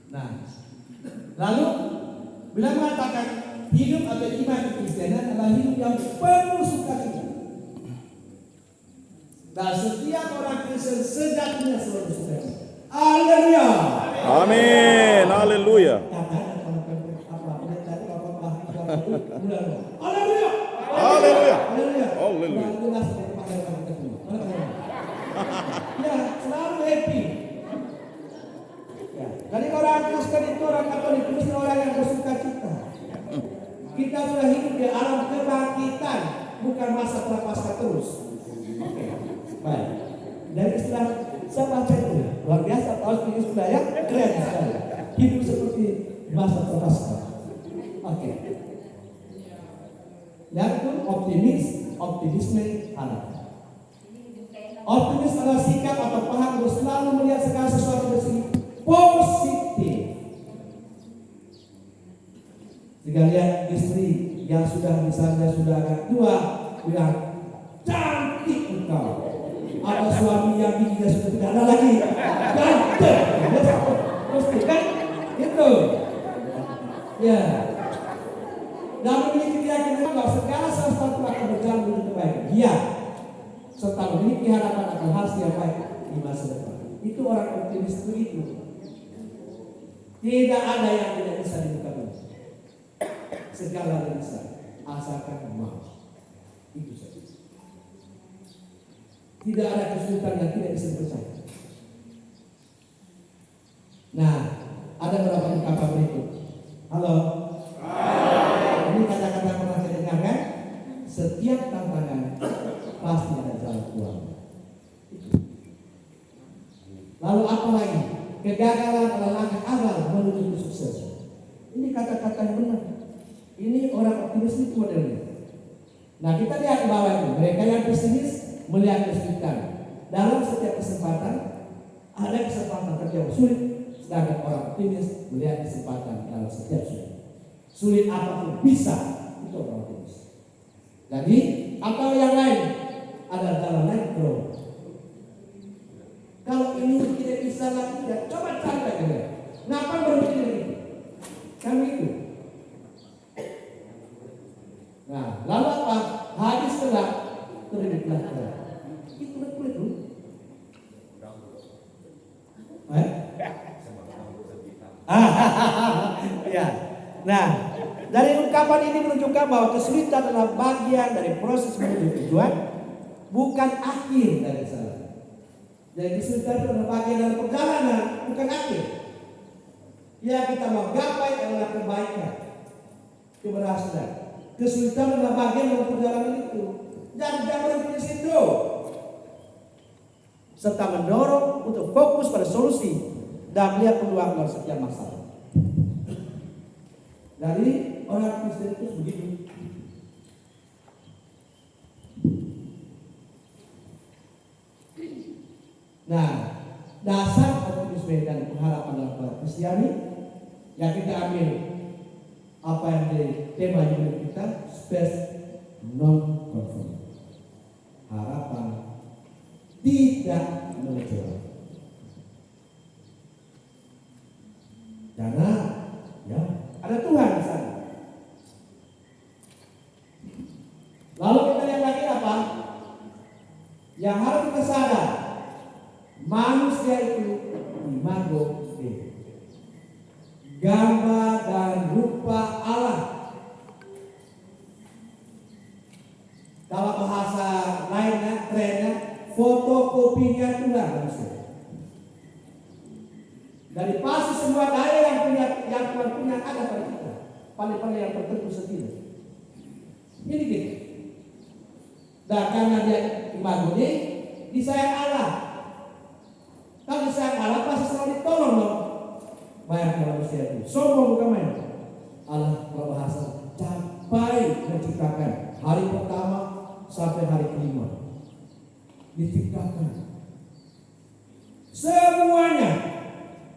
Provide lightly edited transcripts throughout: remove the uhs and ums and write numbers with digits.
Nah, lalu bila mengatakan hidup atau iman Kristianan adalah hidup yang penuh sukacita. Dan setiap orang Kristen sejatinya selalu sukacita. Haleluya. Amin. Haleluya. Haleluya. Haleluya. Haleluya. Haleluya. Ya, selalu happy. Ya, jadi orang Kristen itu, orang Katolik itu orang yang bersuka cita. Kita sudah hidup di alam kebangkitan, bukan masa prapaskah terus. Oke, baik. Dari istilah saya baca itu luar biasa, tahu ini sudah ya keren sekali. Hidup seperti masa prapaskah. Oke. Yang itu optimisme harapan. Optimis adalah sikap atau paham untuk selalu melihat segala sesuatu dari segi positif. Jika lihat istri yang sudah misalnya sudah agak tua, bilang cantik engkau. Ada suami yang giginya sudah tidak ada lagi, ganteng. Mesti kan itu. Ya. Dan memiliki keyakinan bahwa segala sesuatu akan berjalan menuju kebaikan. Iya. Serta memiliki harapan akan hasil yang baik di masa depan. Itu orang optimis itu. Tidak ada yang tidak bisa di muka bumi. Segala bisa, asalkan mau. Itu saja. Tidak ada kesulitan yang tidak bisa dipercaya. Nah, ada beberapa ungkapan berikut. Halo. Ini kata-kata yang pernah saya dengarkan. Setiap tantangan pasti ada jalan keluar. Lalu apa lagi? Kegagalan adalah langkah awal menuju sukses. Ini kata-kata yang benar. Ini orang optimis itu modelnya. Nah, kita lihat di bawah itu. Mereka yang pesimis melihat kesulitan. Dalam setiap kesempatan ada kesempatan kerja yang sulit, sedangkan orang optimis melihat kesempatan dalam setiap sulit apapun bisa. Itu orang optimis. Jadi atau yang lain ada jalan lain terus. Kalau ini tidak bisa lagi, ya coba cari lagi. Kenapa berhenti begitu? Kami itu. Nah, lalu apa? Hadis telah terbitlah. Itu betul itu. Ya. Nah, dari ungkapan ini menunjukkan bahwa kesulitan adalah bagian dari proses menuju tujuan, bukan akhir dari sana. Jadi kesulitan adalah bagian dari perjalanan, bukan akhir. Ya, kita mau gapai adalah kebaikan, keberhasilan. Kesulitan adalah bagian dari perjalanan itu. Dan jangan berhenti di situ. Serta mendorong untuk fokus pada solusi dan melihat peluang dalam setiap masalah. Dari orang Kristen itu begitu. Nah, dasar optimisme dan pengharapan dalam Kristiani yang kita ambil apa yang menjadi tema hidup kita, space non conform. Harapan tidak mengejar. Karena ya ada Tuhan di sana. Lalu kita lihat lagi apa? Yang harus kita sadar, manusia itu imago Dei, gambar dan rupa Allah. Dalam bahasa lainnya, trennya, fotokopinya Tuhan manusia. Dari pasti semua daya yang Tuhan punya ada pada kita. Paling-paling yang tertentu sendiri. Ini gitu. Dan karena dia imago Dei, disayang Allah. Kalau disayang Allah pasti selalu ditolong dong. Bayar manusia itu. Sombong bukan main. Allah berbahasa capai menciptakan hari pertama sampai hari kelima. Diciptakan semuanya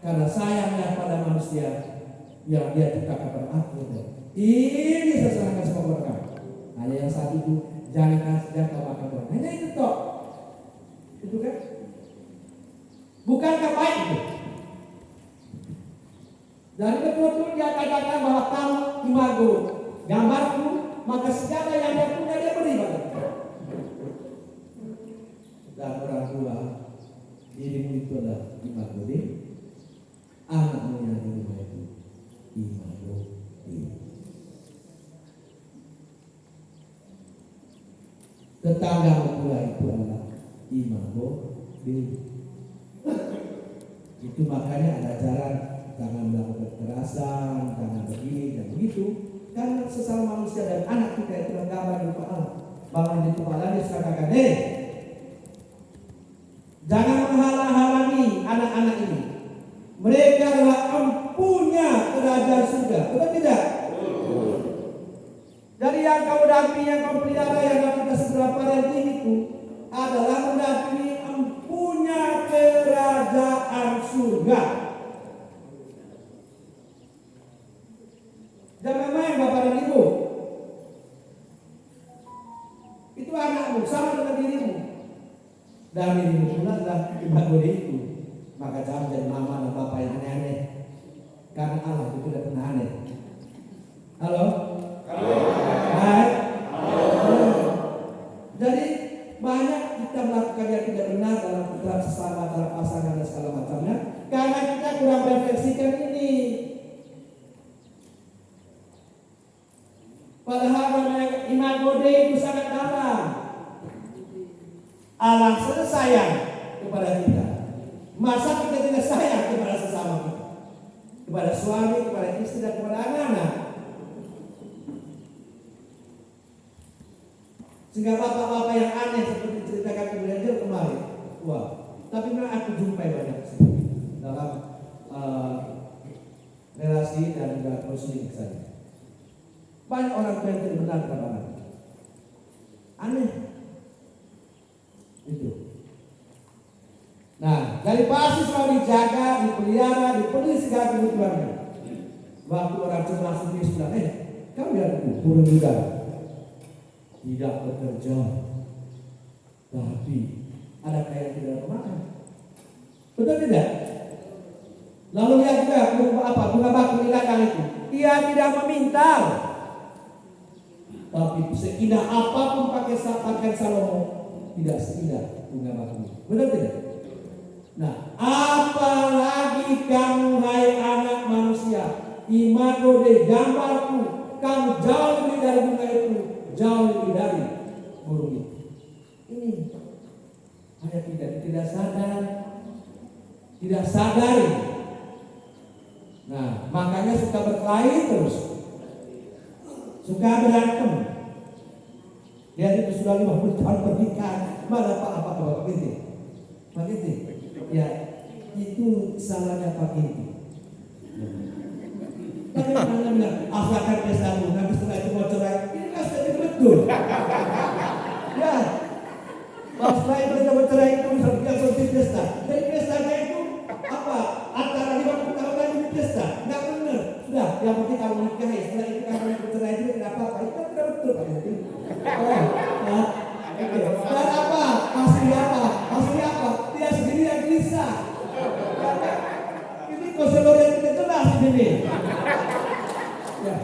karena sayangnya pada manusia yang dia ciptakan pada akhirnya. Ini saya serahkan semua kepada kamu. Hanya yang satu itu, jangan kasih kau makan Tuhan. Hanya itu toh. Itu kan? Bukankah baik itu? Jadi betul-betul dia katakan bahwa kamu imago gambarku, maka segala yang dia punya dia beri padaku. Dan orang tua, dirimu itu adalah imago Dei, anakmu yang di rumah itu imago Dei. Tetanggamu pula itu adalah imago Dei. Itu makanya ada jalan, jangan melakukan kekerasan, jangan begini dan begitu. Karena sesama manusia dan anak kita itu adalah gambar dari Allah. Bahwa di kepalanya suka katakan, jangan menghalang-halangi anak-anak ini. Mereka adalah empunya kerajaan surga. Betul tidak? Jadi yang kau dampingi, yang kau pelihara, yang kita seberapa ranting itu adalah mendampingi empunya kerajaan surga. Jangan main bapak dan ibu. Itu anakmu sama dengan dirimu. Dan dirimu pula adalah imago Dei itu. Maka jangan jadi mama dan bapak yang aneh-aneh. Karena Allah itu tidak pernah aneh. Halo? Halo. Hai. Halo. Jadi banyak kita melakukan yang tidak benar dalam perkara sesama, dalam pasangan dan segala macamnya. Karena kita kurang refleksikan ini. Padahal namanya imago Dei itu sangat dalam. Allah sudah sayang kepada kita. Masa kita tidak sayang kepada sesama kita? Kepada suami, kepada istri, dan kepada anak-anak. Sehingga bapak-bapak yang aneh seperti ceritakan kemudian kemarin. Wah, tapi memang aku jumpai banyak dalam relasi dan juga konseling saya. Banyak orang tua yang tidak benar kepada anak. Aneh. Itu. Nah, dari pasti selalu dijaga, dipelihara, dipenuhi segala kebutuhannya. Waktu orang cemas itu sudah, kamu lihat turun juga. Tidak bekerja, tapi ada kaya tidak kemakan. Betul tidak? Lalu lihat juga bunga bakul di ladang itu. Ia tidak meminta, tapi seindah apapun pakaian Salomo, tidak seindah bunga bakul. Betul tidak? Nah, apalagi kamu hai anak manusia, imago Dei gambarku, kamu jauh lebih dari bunga itu, jauh lebih dari burung itu. Ini hanya tidak sadar, tidak sadari. Nah, makanya suka berkelahi terus, suka berantem. Dia itu sudah 50 tahun pernikahan, mana apa Ginting? Pak Ginting, ya itu salahnya Pak Ginting. Tapi mana bilang, asalkan pesta bunga, setelah itu mau cerai, ini kan sudah betul. Ya, setelah itu kita bercerai itu bisa bikin seperti pesta. Jadi pestanya itu apa? Antara 50 tahun lagi di pesta, nggak benar. Sudah, yang penting kalau nikahi, setelah itu kalau bercerai itu tidak apa-apa. Itu kan tidak betul Pak Ginting. Dan apa? Maksudnya apa? Dia sendiri yang gelisah. Ini konselor yang tidak jelas ini. Ya.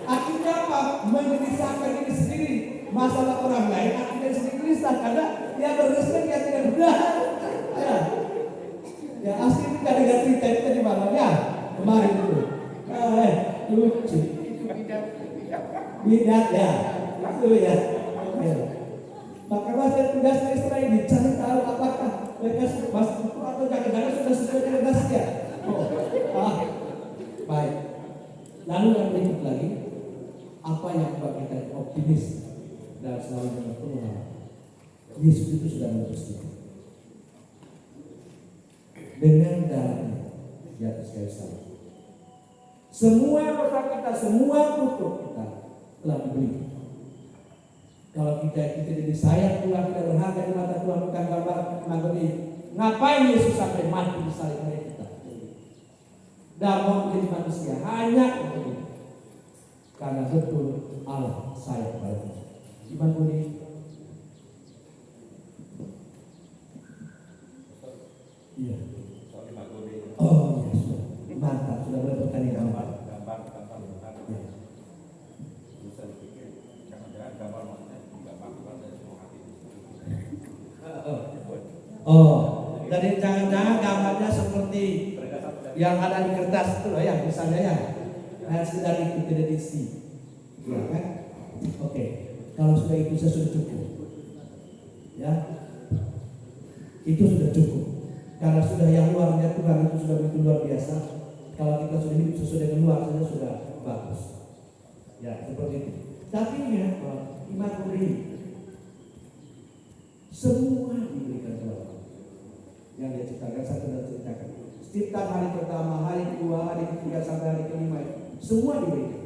Akhirnya apa? Menggelisahkan diri sendiri. Masalah orang lain akhirnya sendiri gelisah karena dia berdosa dia tidak benar. Ya asli itu gak ada cerita itu di mana ya? Kemarin itu. Lucu. Bidat ya. Itu ya. Maka masa tugas Isra ini cari tahu apakah mereka sudah masuk itu atau jangan-jangan sudah sesuai dengan tugasnya. Baik. Lalu yang berikut lagi, apa yang membuat kita optimis dan selalu berpenuh harapan? Yesus itu sudah menebus kita dengan darahnya di atas kayu salib. Semua dosa kita, semua kutuk kita telah dibeli. Kalau kita jadi sayang Tuhan, kita berharga di mata Tuhan, bukan gambar imago Dei. Ngapain Yesus sampai mati di salib oleh kita? Dan mau menjadi manusia hanya untuk itu. Karena betul Allah sayang kepada kita. Imago Dei. Iya. Oh iya, sudah mantap, sudah boleh bertanya. namanya seperti yang ada di kertas itu loh ya, misalnya ya. Hanya sekedar itu tidak diisi. Ya kan? Oke. Kalau sudah itu saya sudah cukup. Ya. Itu sudah cukup. Karena sudah yang luarnya Tuhan itu sudah begitu luar biasa. Kalau kita sudah hidup sesuai dengan luar saja sudah bagus. Ya, seperti itu. Tapi ingat bahwa iman ini semua diberikan Tuhan. Yang dia ciptakan, satu dan ciptakan. Ciptaan hari pertama, hari kedua, hari ketiga sampai hari kelima, semua diberikan.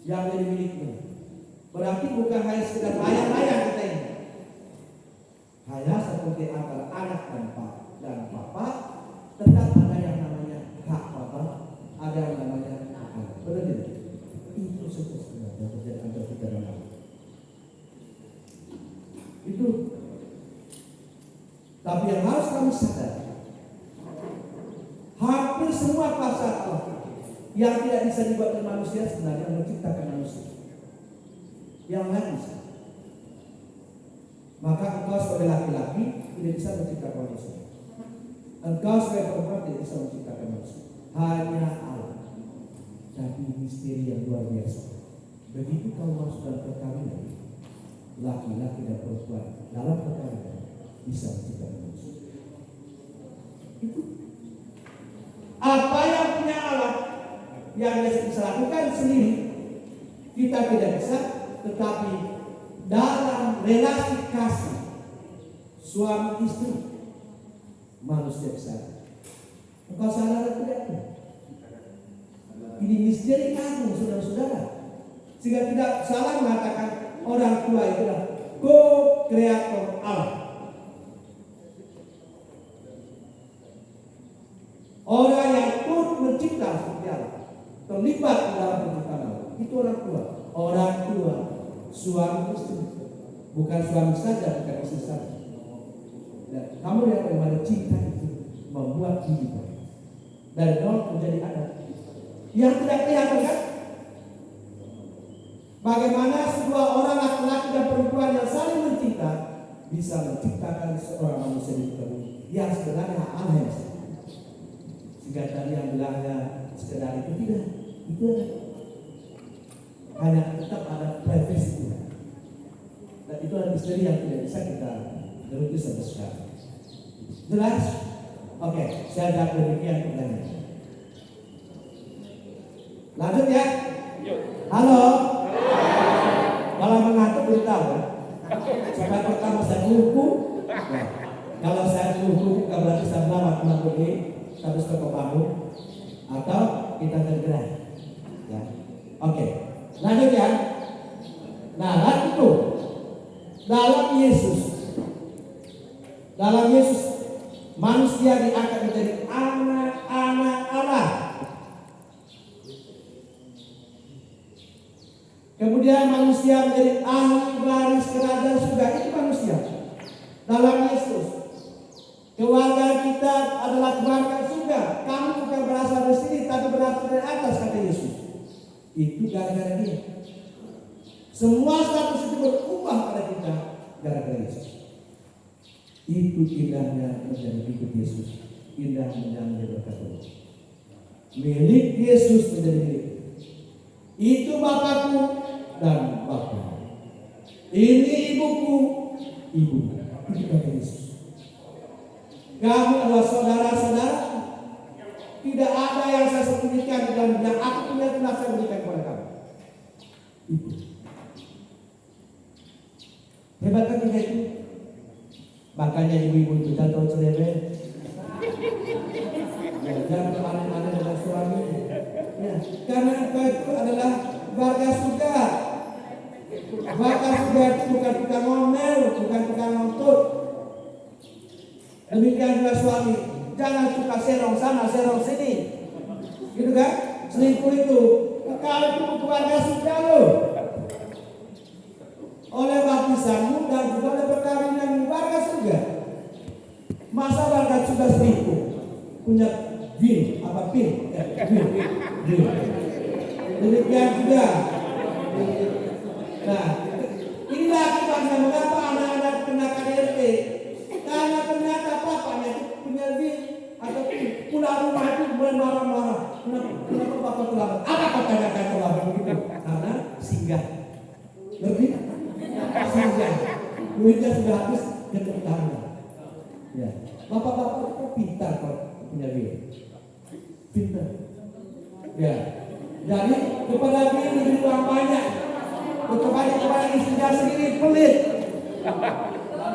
Yang jadi miliknya. Berarti bukan hanya sekedar layang-layang kita ini. Hanya seperti antara anak dan papa, tetap ada yang namanya hak papa, ada yang namanya hak anak. Benar tidak? Itu sebenarnya terjadi antara kita dan anak. Itu. Tapi yang harus kamu sadar, hampir semua pasal Allah yang tidak bisa dibuat oleh manusia sebenarnya menciptakan manusia. Yang lain bisa. Maka engkau sebagai laki-laki tidak bisa menciptakan manusia. Engkau sebagai perempuan tidak bisa menciptakan manusia. Hanya Allah. Tapi misteri yang luar biasa. Begitu kau masuk dalam perkawinan, laki-laki dan perempuan dalam perkawinan bisa menciptakan manusia. Itu. Apa yang punya Allah yang dia bisa lakukan sendiri kita tidak bisa, tetapi dalam relasi kasih suami istri manusia bisa. Engkau sadar tidak? Ini misteri agung saudara-saudara. Sehingga tidak salah mengatakan orang tua itu adalah co-kreator Allah. Orang yang turut mencipta seperti Allah, terlibat dalam penciptaan Allah, itu orang tua. Orang tua, suami istri, bukan suami saja, bukan istri saja. Dan kamu yang bagaimana cinta itu membuat kehidupan dari nol menjadi ada yang tidak kelihatan kan? Bagaimana sebuah orang laki-laki dan perempuan yang saling mencinta bisa menciptakan seorang manusia di muka bumi yang sebenarnya Allah yang bisa. Jika tadi yang bilangnya sekedar itu tidak, itu hanya tetap ada privasi Tuhan. Dan itu adalah misteri yang tidak bisa kita geruti sampai sekarang. Jelas? Oke, saya jawab demikian pertanyaan. Lanjut ya. Halo. Kalau mengantuk beritahu ya. Sampai pertama saya lupa. Nah, kalau saya lupa bukan berarti saya melawat mengantuk ini. Terus ke pembangun atau kita tergerak ya. Oke, lanjut ya. Nah, lalu itu dalam Yesus manusia diangkat menjadi anak-anak Allah. Kemudian manusia menjadi ahli waris kerajaan surga. Itu manusia dalam Yesus. Keluarga kita adalah keluarga surga. Kamu bukan berasal dari sini, tapi berasal dari atas, kata Yesus. Itu gara-gara dia. Semua status itu berubah pada kita gara-gara Yesus. Itu indahnya menjadi ikut Yesus. Indah menjadi berkat Allah. Milik Yesus menjadi milik. Itu Bapakku dan Bapa. Ini ibuku, ibu. Itu kata Yesus. Kamu adalah saudara-saudara. Tidak ada yang saya sembunyikan di dalam yang aku punya telah saya berikan kepada kamu. Itu. Hebat kan kita itu? Makanya ibu-ibu itu jangan terlalu cerewet. Jangan aneh-aneh dengan suami. Ya, karena engkau itu adalah warga surga. Warga surga itu bukan tukang ngomel, bukan tukang nuntut. Demikian juga suami, jangan suka serong sana, serong sini, gitu kan? Selingkuh itu, kalau itu keluarga surga lo, oleh baptisanmu dan juga oleh perkawinan warga surga. Masa warga surga selingkuh, punya bin, apa pin? Bin. Demikian juga. Nah, inilah akibatnya mengapa anak-anak kena KDRT. Karena ternyata papa mulai marah-marah. Kenapa Bapak terlambat? Apa kata terlambat begitu? Karena singgah. Ngerti? Singgah. Duitnya sudah habis dan bertanya. Ya. Bapak-bapak itu pintar kalau punya duit. Pintar. Ya. Jadi kepada dia diberi uang banyak. Kepada istrinya sendiri pelit.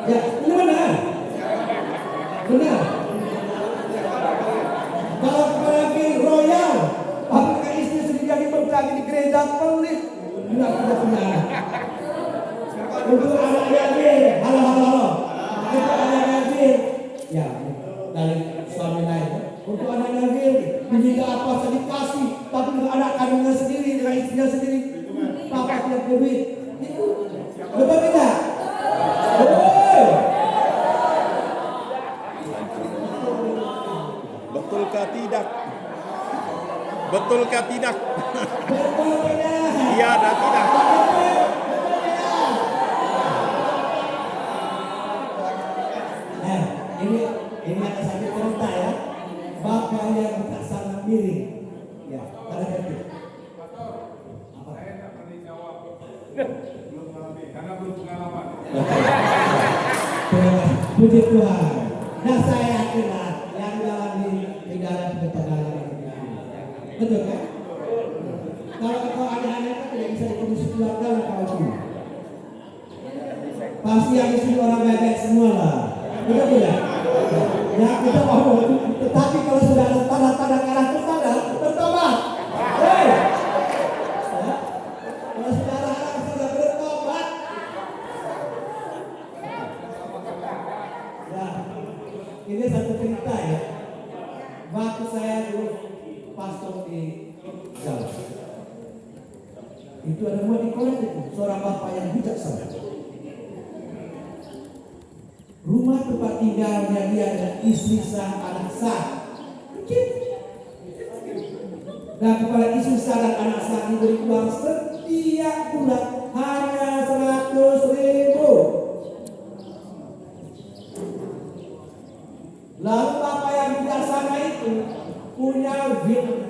Ya, ini benar. Benar. Kalau kepada dia royal, apakah istri sendiri jadi berkaki di gereja pelit? Tidak punya anak. Untuk anaknya dia, halo. Untuk anaknya dia, ya dari suami lain. Untuk anaknya dia, diminta apa saja dikasih, tapi untuk anak kandungnya sendiri, dengan istrinya sendiri, papa tidak punya duit. Itu betul tidak? Betulkah tidak? Betulkah tidak? Betul tidak? Iya dan tidak. Nah, ini ada satu cerita ya. Bapak yang tak sangat miring. Ya, ada itu. Apa? Karena belum pengalaman. Puji Tuhan. Dan saya yakinlah yang dalam diri tidak ada pengalaman. Betul kan? Kalau anak-anak kan tidak bisa dikondisi keluarga kalau itu. Pasti yang isi orang baik semua lah. Betul tidak? Ya kita mau. Tetapi kalau sudah ada tanda-tanda karakter sana, bertobat. Hei! Ya. Kalau sudah ada anak sudah bertobat. Ya, ini satu cerita ya. Waktu saya dulu pastor di Jawa, itu ada dua di Korea itu, seorang bapak yang bijaksana. Rumah tempat tinggalnya dia dan istri sah, anak sah, kecil. Dan kepada istri sah dan anak sah diberi uang setiap bulan hanya 100.000. Lalu bapak yang bijaksana itu punya will.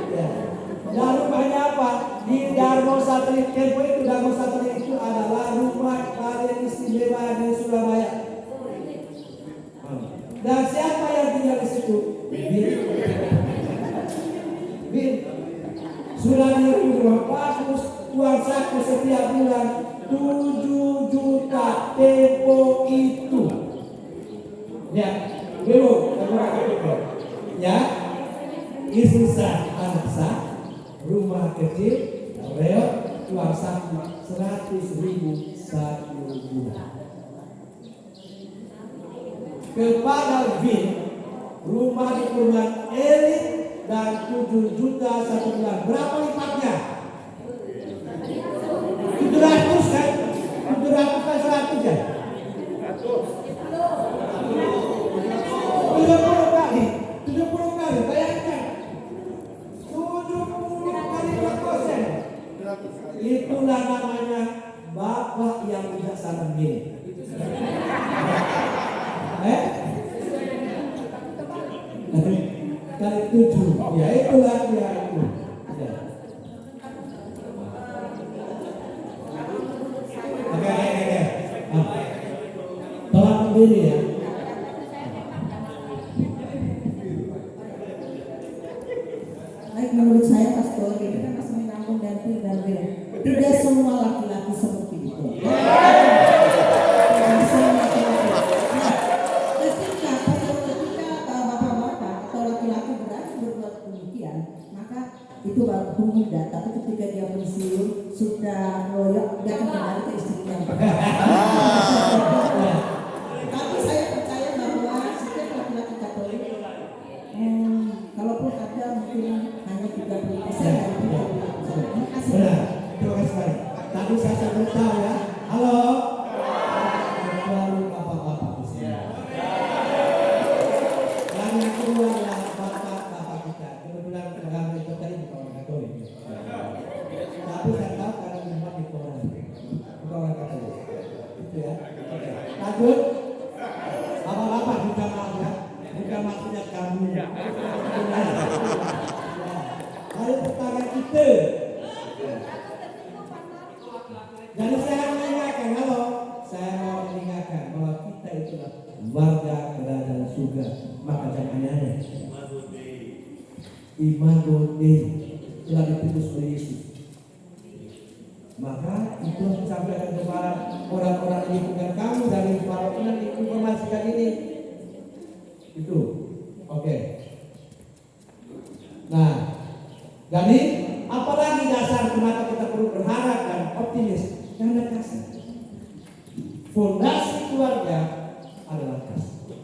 Ya. Dan rumahnya apa? Di Darmo Satelit Kempo itu, Darmo Satelit itu adalah rumah paling istimewa di Surabaya. Dan siapa yang tinggal di situ? Bin. Sudah diberi rumah bagus, uang saku setiap bulan 7 juta tempo itu. Ya, belum. Ya, istri sah, anak sah, rumah kecil, reot, uang saku 100.000 satu bulan. Kepada Bin, rumah di perumahan elit dan 7 juta satu bulan. Berapa lipatnya? 700 kan? 700 kan 100 kan? 70 kali, bayangkan 70 kali 2%. Itulah namanya bapak yang bijaksana ini. Kali 7, ya itulah dia itu. Ya. Oke. Tolong berdiri ya. Baik, menurut saya pastor itu kan masih menampung dan tidak tidak semua laki-laki seperti itu. Tidak semua laki-laki. Nah, ketika bapak-bapak atau laki-laki berani berbuat demikian, maka itu baru pemuda. Tapi ketika dia pensiun sudah loyok, dia akan kembali ke istrinya. Tapi saya percaya bahwa setiap laki-laki Katolik, kalaupun ada mungkin hanya 30%. Terima kasih. Benar, terima kasih banyak. Tadi saya sebut tahu ya. Halo. Lalu bapak-bapak di sini. Yang kedua adalah bapak-bapak kita. Kebetulan agama itu tadi bukan orang Katolik. Tapi saya tahu karena memang di Korea, bukan orang Katolik. Itu ya. Oke. Lanjut. Bapak-bapak kita maaf ya. Lalu pertanyaan kita. Jadi saya mengingatkan, halo, saya mau mengingatkan bahwa kita itulah warga kerajaan surga. Maka jangan aneh-aneh. Imago Dei telah diputus oleh Yesus. Maka itu harus disampaikan kepada orang-orang di lingkungan kamu dari para orang informasikan ini. Itu, oke. Nah, jadi apalagi dasar kenapa kita perlu berharap dan optimis? Karena kasih. Fondasi keluarga adalah kasih.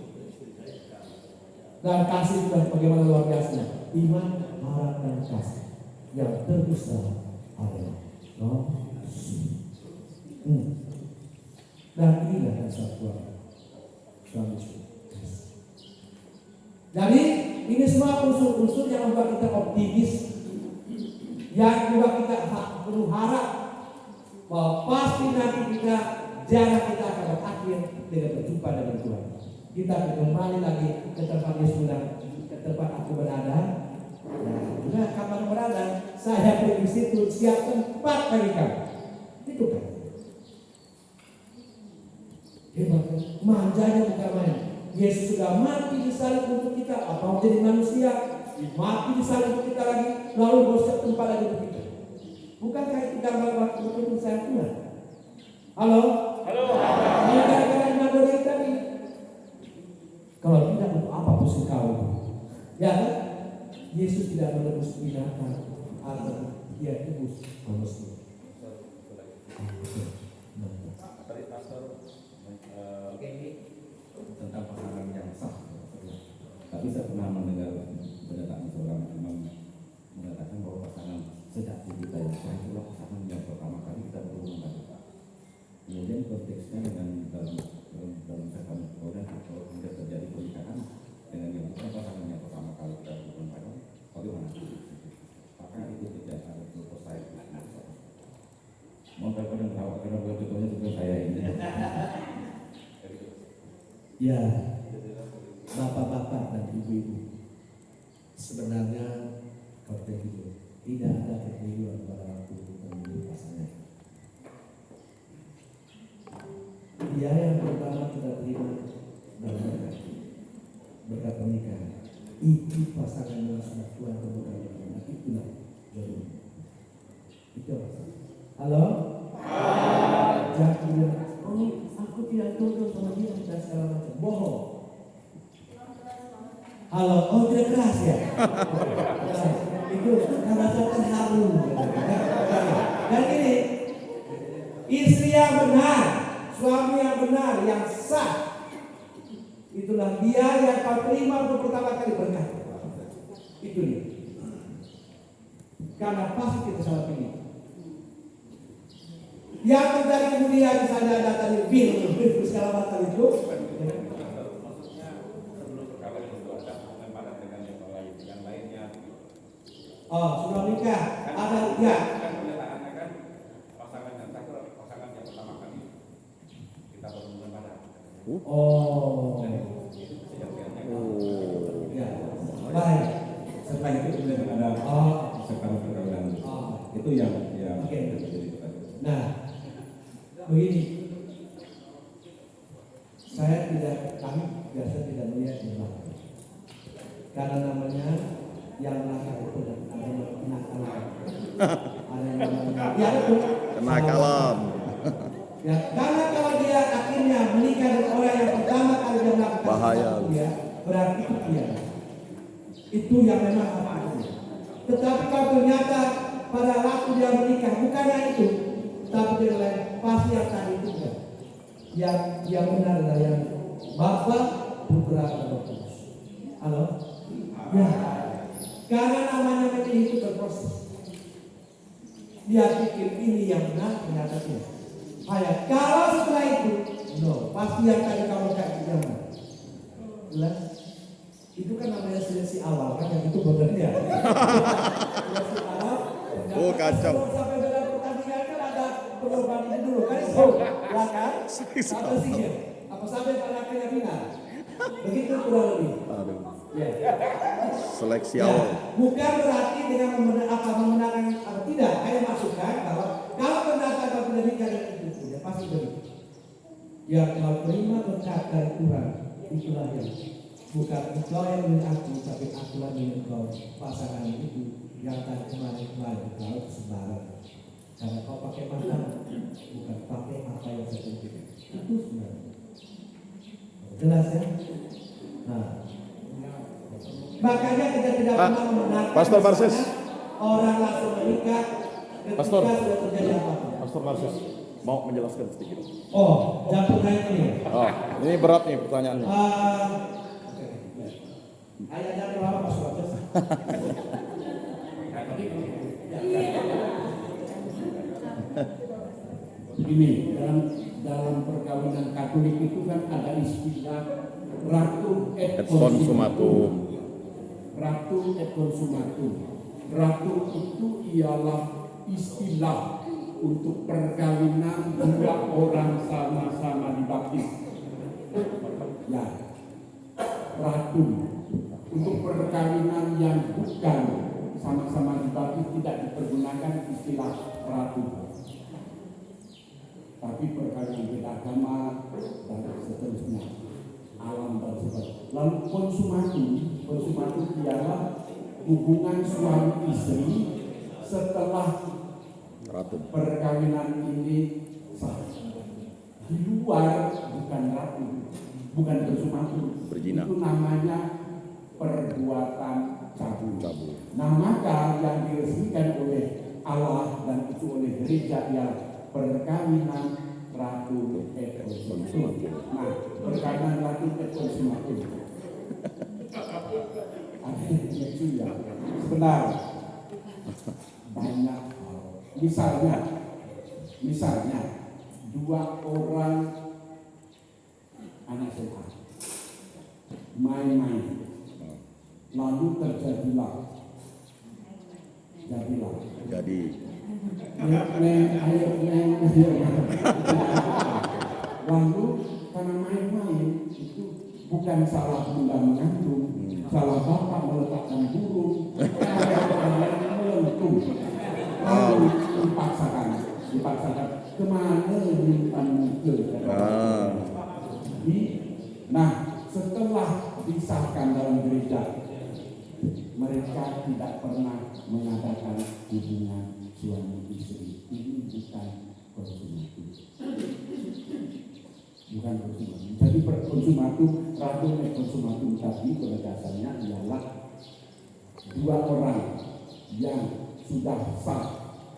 Dan kasih itu bagaimana luar biasa? Iman, harap dan kasih. Yang terbesar adalah dan inilah dasar keluarga. Suami istri. Jadi ini semua unsur-unsur yang membuat kita optimis, yang membuat kita perlu harap bahwa pasti nanti jarak kita akan berakhir dengan berjumpa dengan Tuhan. Kita akan kembali lagi ke tempat Yesus ke tempat aku berada. Nah, kapan berada? Saya pergi situ, siap tempat bagi kamu. Itu kan. Hebat, manjanya bukan main. Yesus sudah mati di salib untuk kita, apa menjadi manusia, mati di salib untuk kita lagi, lalu bersiap tempat lagi untuk kita. Bukankah itu gambar waktu itu saya Tuhan? Halo? Halo? Ini gara-gara iman dari tadi. Kalau tidak untuk apa pusing kau? Ya kan? Yesus tidak menebus binatang atau dia tebus manusia. Tadi pastor tentang pasangan yang sah. Tapi saya pernah mendengar pernyataan seorang imam mengatakan bahwa pasangan sejati kita yang sah itulah pasangan yang pertama kali kita berhubungan dengan kita. Kemudian konteksnya dengan dalam sekarang kemudian kalau kemudian terjadi pernikahan dengan yang bukan pasangan yang pertama kali kita berhubungan dengan bagaimana? Apakah itu tidak ada selesai? Mau terkadang tahu karena contohnya juga saya ini. Ya, bapak-bapak dan ibu-ibu, sebenarnya konteks itu tidak ada kekeliruan pada waktu memilih pasangan. Dia yang pertama kita terima dan berkat pernikahan. Itu pasangan yang sudah Tuhan temukan. Itulah jodoh. Itu apa? Halo? Jangan bilang, oh aku tidak jodoh sama dia dan segala macam. Bohong. Halo, oh tidak keras ya? Itu karena saya terharu. Dan ini istri yang benar, suami yang benar, yang sah, itulah dia yang kau terima untuk pertama kali berkat. Itu dia. Karena pasti kita salah pilih. Yang terjadi kemudian misalnya ada tadi bil segala macam itu. Maksudnya sebelum perkawinan itu ada hubungan padat dengan yang lainnya. Oh, sudah nikah. Ada ya. Kan kenyataannya kan pasangan yang sah itu pasangan yang pertama kali kita berhubungan padat. Oh. Dan itu kejadiannya. Ya. Baik. Setelah itu kemudian ada sekarang perkawinan. Itu yang Oke. terjadi tadi. Nah, begini. Kami biasa tidak melihat di belakang. Karena namanya yang nakal itu ada kenakalan. Ada yang namanya ya itu Kenakalan. Ya, karena kalau dia akhirnya menikah dengan orang yang pertama kali dia melakukan Bahaya. sesuatu, ya, berarti itu dia. Itu yang memang apa adanya. Tetapi kalau ternyata pada waktu dia menikah bukannya itu, tapi dia lain pasti yang tadi itu kan. Yang benar adalah yang Bapa, Putra, dan Roh Kudus. Halo? Ya. Karena namanya memilih itu berproses. Dia pikir ini yang benar, ternyata tidak. Kalau setelah itu, no, pasti yang tadi kamu kayak jangan. Jelas? Itu kan namanya seleksi awal kan, yang itu benar ya. Seleksi awal. Oh, kacau. Sampai dalam pertandingan kan ada perbandingan dulu kan itu, ya kan? Apa sih ya? Apa sampai pada akhirnya final? Begitu kurang lebih. Aduh. Ya. Seleksi Ya, awal. bukan berarti dengan memenangkan atau tidak. Saya masukkan bahwa kalau pendapat pendidikan itu sudah pasti begitu. Yang kau terima berkat dari Tuhan, itulah yang bukan engkau yang memilih aku, tapi akulah yang engkau. Pasangan itu yang tadi kemarin kau sembarang. Karena kau pakai mata, bukan pakai apa yang saya tunjukkan. Itu sebenarnya. Jelas ya? Nah, makanya kita tidak Pak, pernah membenarkan Pastor Marsis. orang langsung menikah ketika Pastor. sudah terjadi apa-apa. Pastor Marsis mau menjelaskan sedikit. Oh, jangan nanya ini. Oh, ini berat nih pertanyaannya. Ayahnya berapa Pastor Marsis? Begini, dalam perkawinan Katolik itu kan ada istilah ratu et Et consumatum. Ratu et consumatum. Ratu itu ialah istilah untuk perkawinan dua orang sama-sama dibaptis. Ya, ratu untuk perkawinan yang bukan sama-sama dibaptis tidak dipergunakan istilah ratu. Tapi perkawinan beda agama dan seterusnya, alam dan sebagainya. Lalu konsumatum ialah hubungan suami istri setelah Ratu. perkawinan ini sah. Di luar bukan ratu, bukan konsumatum. Berzina. Itu namanya perbuatan cabul. Cabul. Nah, maka yang diresmikan oleh Allah dan itu oleh gereja ialah perkawinan ratu et consumatum. Nah, perkawinan ratu et consumatum. Ya, sebentar. Banyak hal. Misalnya dua orang anak SMA main-main, lalu terjadilah Jadi lalu karena main-main itu bukan salah bunda mengandung, salah bapak meletakkan burung, melentung, lalu dipaksakan kemana mintamu ke? Nah, setelah disahkan dalam gereja, mereka tidak pernah mengadakan hubungan suami istri. Ini bukan konsumatum. Jadi konsumatum, ratu dan konsumatum tadi penegasannya ialah dua orang yang sudah sah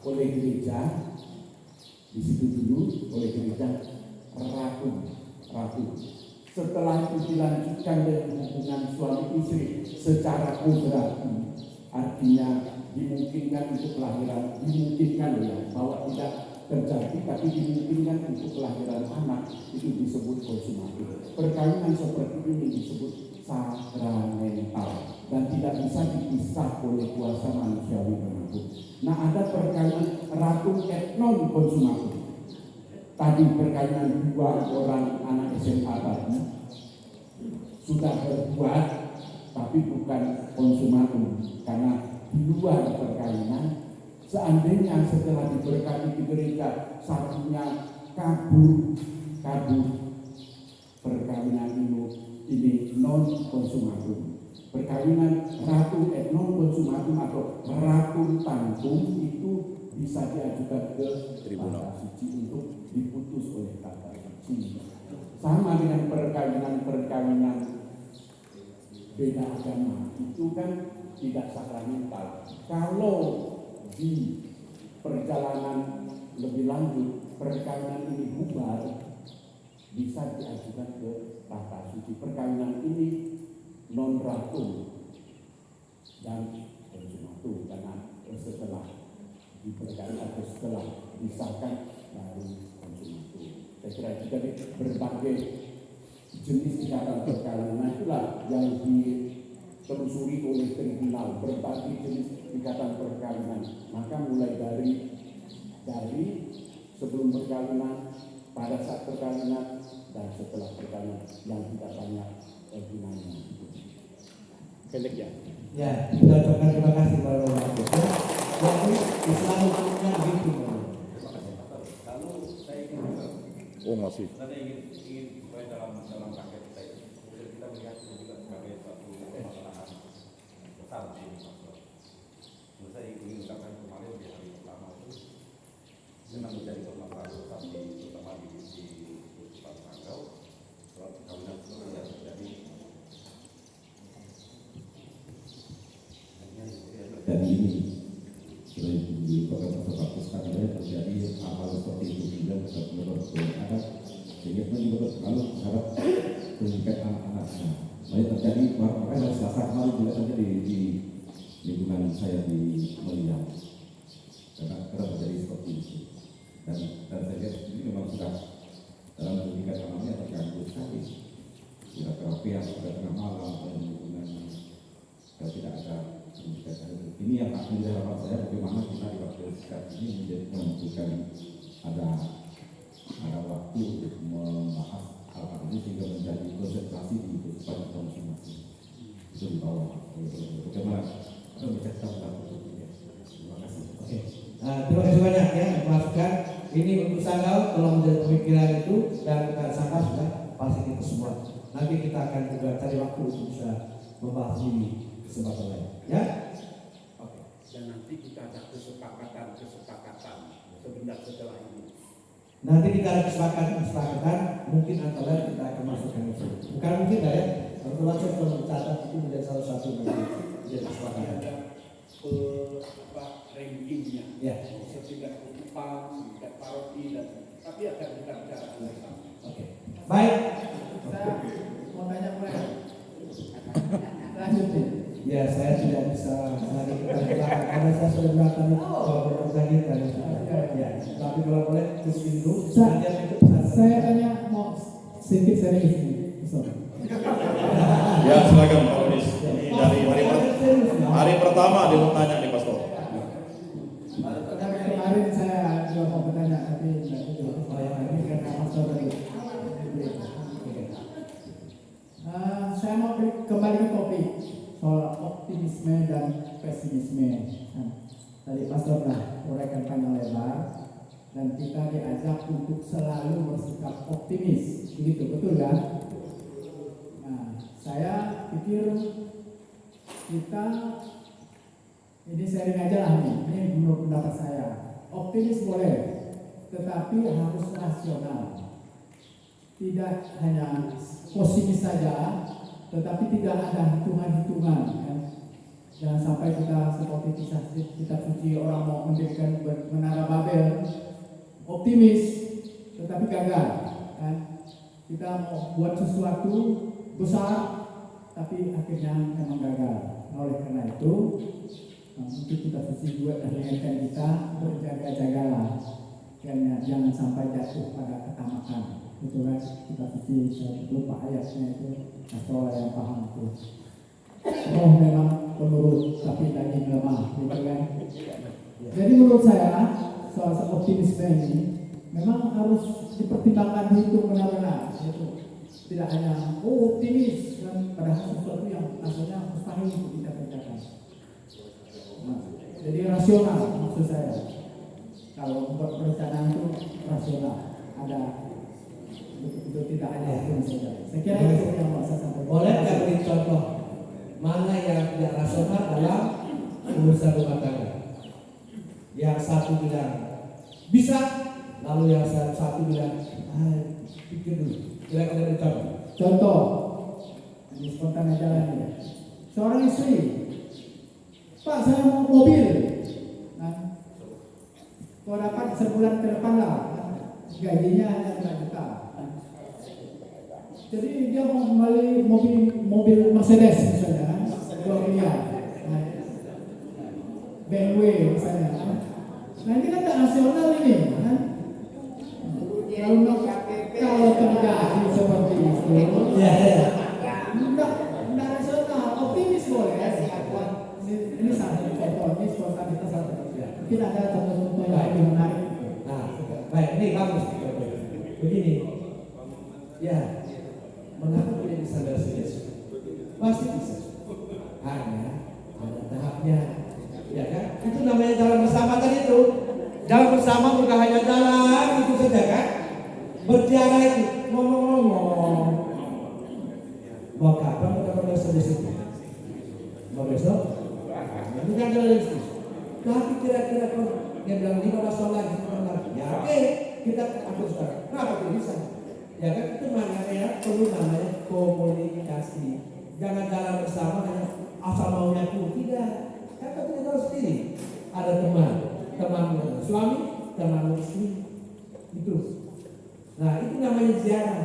oleh gereja, di situ dulu oleh gereja ratu. Setelah itu dilanjutkan dengan hubungan suami istri secara kodrati, artinya dimungkinkan untuk kelahiran, dimungkinkan ya, bahwa tidak terjadi tapi dimungkinkan untuk kelahiran anak, itu disebut konsumatum. Perkawinan seperti ini disebut sakramental dan tidak bisa dipisah oleh kuasa manusiawi manapun. Nah, ada perkawinan ratu et non konsumatum. Tadi perkawinan dua orang anak SMA tadi sudah berbuat tapi bukan konsumatum karena di luar perkawinan. Seandainya setelah diberkati di gereja satunya kabur perkawinan ini non konsumatum. Perkawinan ratu et non konsumatum atau ratu tanggung itu bisa diajukan ke tribunal suci untuk diputus oleh kata suci. Sama dengan perkawinan beda agama itu kan tidak sakramental. Kalau di perjalanan lebih lanjut perkawinan ini bubar, bisa diajukan ke tata suci. Perkawinan ini non ratu dan konsumatum karena setelah diperkawin atau setelah disahkan baru konsumatum. Saya kira itu dari berbagai jenis ikatan perkawinan itulah yang ditelusuri oleh tribunal, berbagai jenis ikatan perkawinan. Maka mulai dari sebelum perkawinan, pada saat perkawinan, dan setelah perkawinan yang tidak banyak gunanya. pendek ya. Ya, kita ucapkan terima kasih kepada Bapak Presiden. Jadi Islam hukumnya begitu. Lalu saya ingin Oh masih. Saya ingin supaya dalam paket kita melihat itu juga sebagai suatu permasalahan besar di sini, Pak. Saya ingin ucapkan kemarin di hari pertama itu memang menjadi permasalahan besar terutama di Tanggal soal perkawinan yang terjadi. Dan ini sudah di Program sekarang terjadi hal-hal seperti itu juga ada sehingga juga kalau terhadap pendidikan anak-anaknya banyak terjadi makanya Selasa kemarin juga terjadi di lingkungan saya di Meliang karena terjadi seperti itu dan saya lihat ini memang sudah dalam pendidikan anaknya terganggu sekali sudah terapi yang sudah tengah malam dan lingkungan tidak ada pendidikan ini yang akan menjadi harapan saya bagaimana kita di waktu sekarang ini menentukan ada waktu untuk membahas hal-hal ini sehingga menjadi konsentrasi di kehidupan kita masing-masing itu di bawah bagaimana bisa kita melakukan terima kasih. Oke. Terima kasih banyak ya masukan. Ini untuk Sanggau tolong menjadi pemikiran itu dan kita Sanggau sudah pasti kita semua. Nanti kita akan juga cari waktu untuk bisa membahas ini kesempatan lain. Ya. Oke. Dan nanti kita ada kesepakatan sebentar setelah ini. Nanti kita ada kesepakatan mungkin antara kita akan masukkan itu. Bukan mungkin lah ya. Kalau saya sudah mencatat itu menjadi salah satu menjadi kesepakatan. Ada rankingnya. Ya. Setingkat ukupan, setingkat parodi dan tapi akan kita bicara bersama. Oke. Baik. Saya mau tanya mulai. Lanjut nih. Ya, saya tidak bisa lari ke belakang karena saya sudah melakukan berkegiatan. Ya, tapi kalau boleh terus dulu. Saya tanya mau sedikit serius nih. Sorry. Ya silakan Pak Unis. Ini dari hari pertama dia mau tanya nih Pastor. Kemarin saya juga mau bertanya tapi ini karena Pastor tadi. Saya mau kembali ke topik soal optimisme dan pesimisme. Tadi Pastor sudah uraikan panjang lebar dan kita diajak untuk selalu bersikap optimis, begitu betul kan? Nah, saya pikir kita ini sharing aja lah nih. Ini menurut pendapat saya. Optimis boleh, tetapi harus rasional. Tidak hanya positif saja, tetapi tidak ada hitungan-hitungan. Kan? Jangan sampai kita seperti kita suci orang mau mendirikan menara Babel, optimis, tetapi gagal. Kan? Kita mau buat sesuatu besar, tapi akhirnya memang gagal. Oleh karena itu, mungkin kita suci buat dan mengingatkan kita berjaga-jagalah, jangan sampai jatuh pada ketamakan. Itu kan kita suci, saya lupa ayatnya itu, asal yang paham itu. Roh memang penurut, tapi daging lemah, gitu kan. Jadi menurut saya soal optimisme ini memang harus dipertimbangkan hitung benar-benar. Itu tidak hanya optimis dan padahal sesuatu yang asalnya mustahil untuk kita kerjakan. Nah, jadi rasional maksud saya. Kalau membuat perencanaan itu rasional, ada betul-betul tidak hanya itu saja. Saya kira itu yang mau saya sampaikan. Boleh nggak beri contoh mana yang tidak rasional dalam urusan rumah tangga? Yang satu bilang bisa, lalu yang satu bilang pikir dulu. Kira-kira beri contoh. Contoh, ini spontan aja lah ya. Seorang istri, Pak saya mau mobil. Nah, kalau dapat sebulan ke depan lah, gajinya hanya 5 juta. Jadi dia mau membeli mobil Mercedes misalnya, 2 miliar. BMW misalnya. Nah ini kan tak nasional ini, kan? Kalau terjadi seperti itu, tidak rasional, optimis boleh. Ini salah satu contoh, ini spontanitas satu. Mungkin ada contoh-contoh yang lebih menarik. Nah, baik, ini bagus. Begini, ya, mengapa tidak bisa beres? Pasti bisa. Nah, bersama bukan hanya jalan itu saja kan? Berziarah itu ngomong-ngomong. Mau kapan kita berdoa di situ? Mau besok? Ini kan realistis. Tapi kira-kira kalau dia bilang 15 tahun lagi, ya oke, kita atur sekarang. Kenapa tidak bisa? Ya kan itu makanya perlu namanya komunikasi. Jangan jalan bersama hanya asal maunya itu tidak. Kan kita tahu sendiri. Ada teman suami, teman istri, itu. Nah itu namanya ziarah.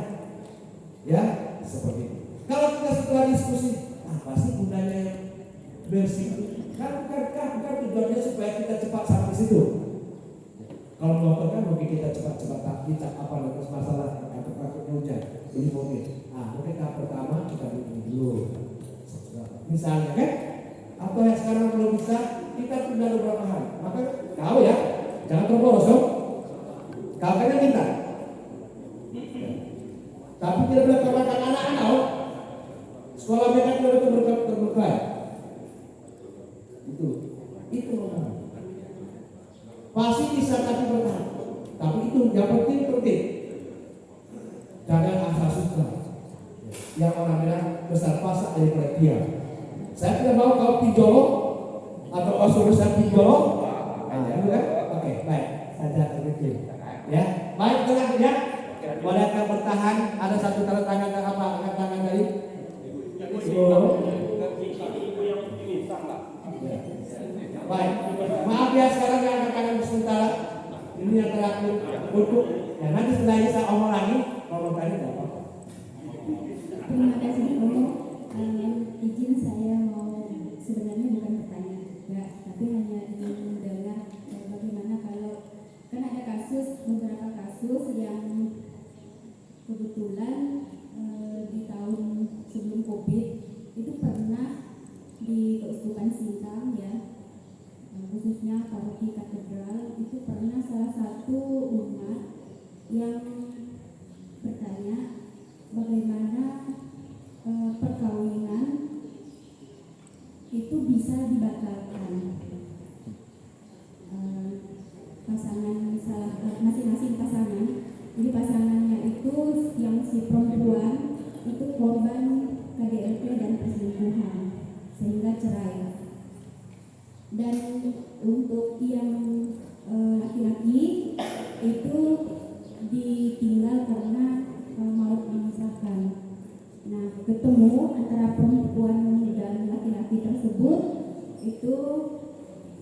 Ya seperti itu. Kalau kita setelah diskusi, apa sih gunanya yang bersih itu? Kan tujuannya supaya kita cepat sampai situ. Kalau motor kan mungkin kita cepat-cepat kita apa lagi masalah takut hujan beli mobil. Nah mungkin tahap pertama kita bikin dulu. Misalnya kan, atau yang sekarang belum bisa kita tunda beberapa hari. Maka kau ya jangan terboros dong. Kau kan yang minta. Tapi tidak boleh termakan anak-anak. Sekolah mereka tidak terbuka. Itu memang. Pasti bisa tapi bertahan. Tapi itu yang penting. Jangan asal suka. Yang orang bilang besar pasak dari perhatian. Saya tidak mau kau pinjolo atau kau suruh saya pinjolo. Nah, kan? Oke, baik. Saja begitu. Ya, baik tenang ya. Boleh kau bertahan? Ada satu tanda tangan apa? Angkat tangan dari. Baik, maaf ya sekarang yang angkat tangan sementara. Ini yang terakhir untuk ya nanti setelah ini saya omong lagi. Ngomong tadi tidak apa-apa. Terima kasih Om. Izin saya mau sebenarnya bukan bertanya juga, tapi hanya ingin mendengar bagaimana kalau kan ada beberapa kasus yang kebetulan di tahun sebelum COVID itu pernah di Keuskupan Sintang ya, khususnya paroki katedral itu pernah salah satu umat yang bertanya bagaimana perkawinan itu bisa dibatalkan. Pasangan masing-masing pasangan, jadi pasangannya itu yang si perempuan itu korban KDRT dan perselingkuhan sehingga cerai. Dan untuk yang laki-laki itu ditinggal karena maut memisahkan. Nah, ketemu antara perempuan dan laki-laki tersebut itu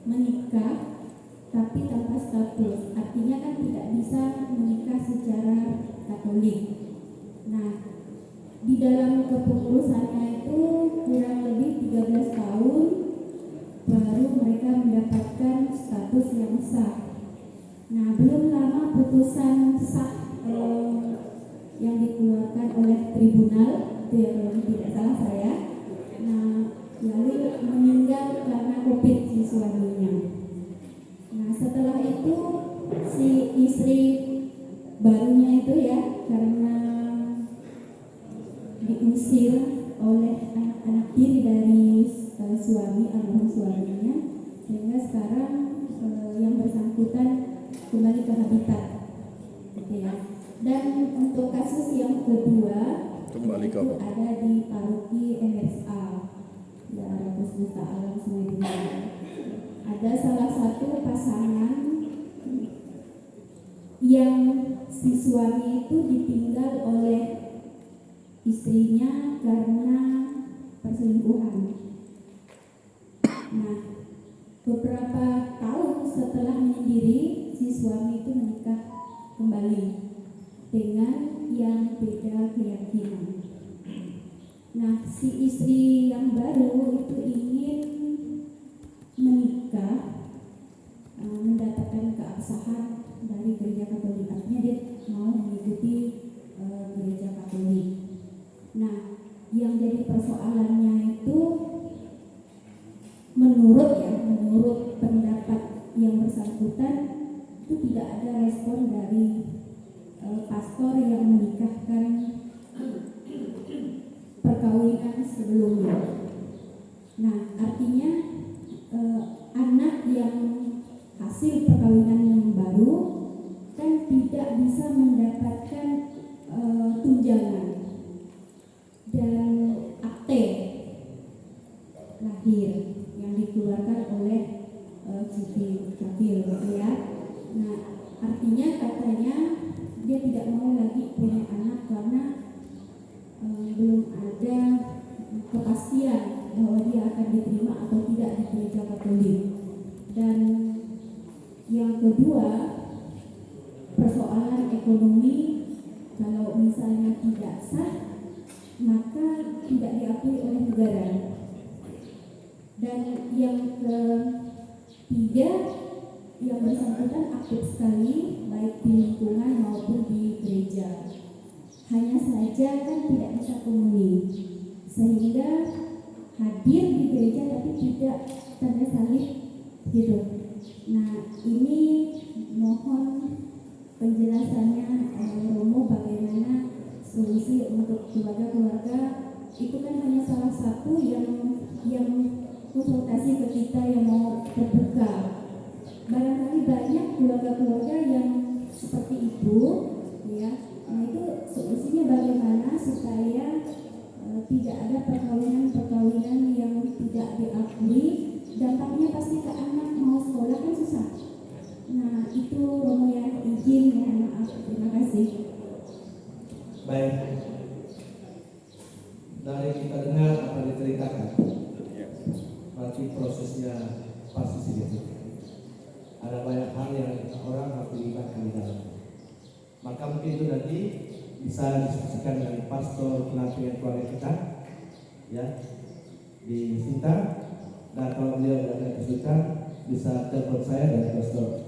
menikah tapi tanpa status. Artinya kan tidak bisa menikah secara Katolik. Nah, di dalam kepengurusannya itu kurang lebih 13 tahun baru mereka mendapatkan status yang sah. Nah, belum lama putusan sah yang dikeluarkan oleh tribunal itu ya kalau tidak salah saya. Nah, lalu meninggal karena COVID si suaminya. Nah, setelah itu si istri barunya itu ya karena diusir oleh anak-anak tiri dari suami almarhum suaminya, sehingga sekarang yang bersangkutan kembali ke habitat, gitu ya. Dan untuk kasus yang kedua Kembali ke itu ada di paroki MSA daerah Pusta Alam Sungai Bunga. Ada salah satu pasangan yang si suami itu ditinggal oleh istrinya karena perselingkuhan. Nah, beberapa tahun setelah menyendiri, si suami itu menikah kembali dengan yang beda keyakinan. Nah, si istri yang baru itu ingin menikah, mendapatkan keabsahan dari gereja Katolik. Artinya dia mau mengikuti gereja Katolik. Nah, yang jadi persoalannya itu menurut pendapat yang bersangkutan itu tidak ada respon dari pastor yang menikahkan perkawinan sebelumnya. Nah, artinya anak yang hasil perkawinan yang baru mendapatkan tunjangan dan akte lahir yang dikeluarkan oleh civil ya. Nah, artinya katanya dia tidak mau lagi punya anak karena belum ada kepastian bahwa dia akan diterima atau tidak di gereja Katolik. Dan yang kedua, persoalan ekonomi, kalau misalnya tidak sah maka tidak diakui oleh negara. Dan yang ketiga, yang bersangkutan aktif sekali baik di lingkungan maupun di gereja. Hanya saja kan tidak bisa komuni, sehingga hadir di gereja tapi tidak tanda salib gitu. Nah, ini mohon penjelasannya Romo, bagaimana solusi untuk keluarga-keluarga itu kan hanya salah satu yang konsultasi ke kita yang mau terbuka. Barangkali banyak keluarga-keluarga yang seperti itu, ya. Nah, itu solusinya bagaimana supaya tidak ada perkawinan yang tidak diakui, dampaknya pasti ke anak mau sekolah kan susah. Nah, itu Romo yang izin ya, maaf, terima kasih. Baik, dari kita dengar apa diceritakan, berarti prosesnya pasti segitu. Ada banyak hal yang orang harus dilibatkan di dalamnya. Maka mungkin itu nanti bisa diskusikan dengan pastor pendampingan keluarga kita, ya, di Sinta. Dan kalau beliau tidak kesulitan, bisa telepon saya dan pastor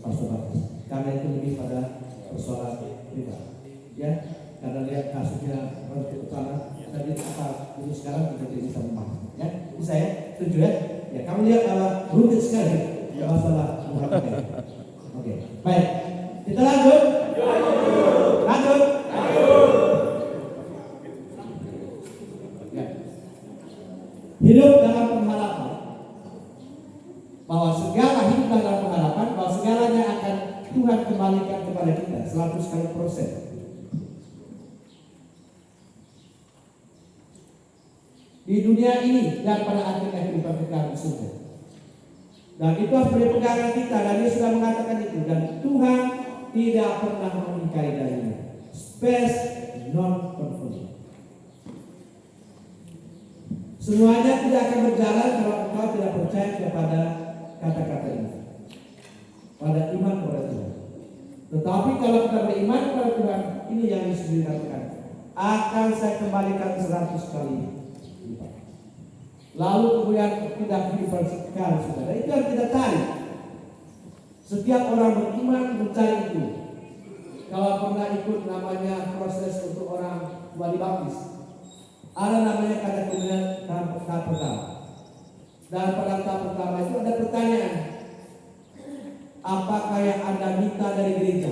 Bagus. Karena itu lebih pada persoalan pribadi, ya. Karena lihat kasusnya untuk utama, tadi apa ini sekarang kita tidak bisa membahas, ya. Bisa ya, setuju ya? Ya, kamu lihat rumit sekali masalah Muhammad. Oke, baik. Kita lanjut. Lanjut. Ya. Hidup dalam pengharapan bahwa segala hidup dalam pengharapan bahwa segalanya akan Tuhan kembalikan kepada kita 100%. Di dunia ini dan pada akhir kehidupan kita di surga. Dan itu harus menjadi pegangan kita, dan dia sudah mengatakan itu, dan Tuhan tidak pernah mengingkari darinya. Space non conforming. Semuanya tidak akan berjalan kalau engkau tidak percaya kepada kata-kata ini, pada iman kepada Tuhan. Tetapi kalau kita beriman kepada Tuhan, ini yang Yesus dikatakan, akan saya kembalikan 100 kali lipat. Lalu kemudian tidak diversifikasi, saudara. Itu yang kita cari. Setiap orang beriman mencari itu. Kalau pernah ikut namanya proses untuk orang tua dibaptis, ada namanya kata kemudian tahap pertama. Dan pada tahap pertama itu ada pertanyaan, apakah yang Anda minta dari gereja?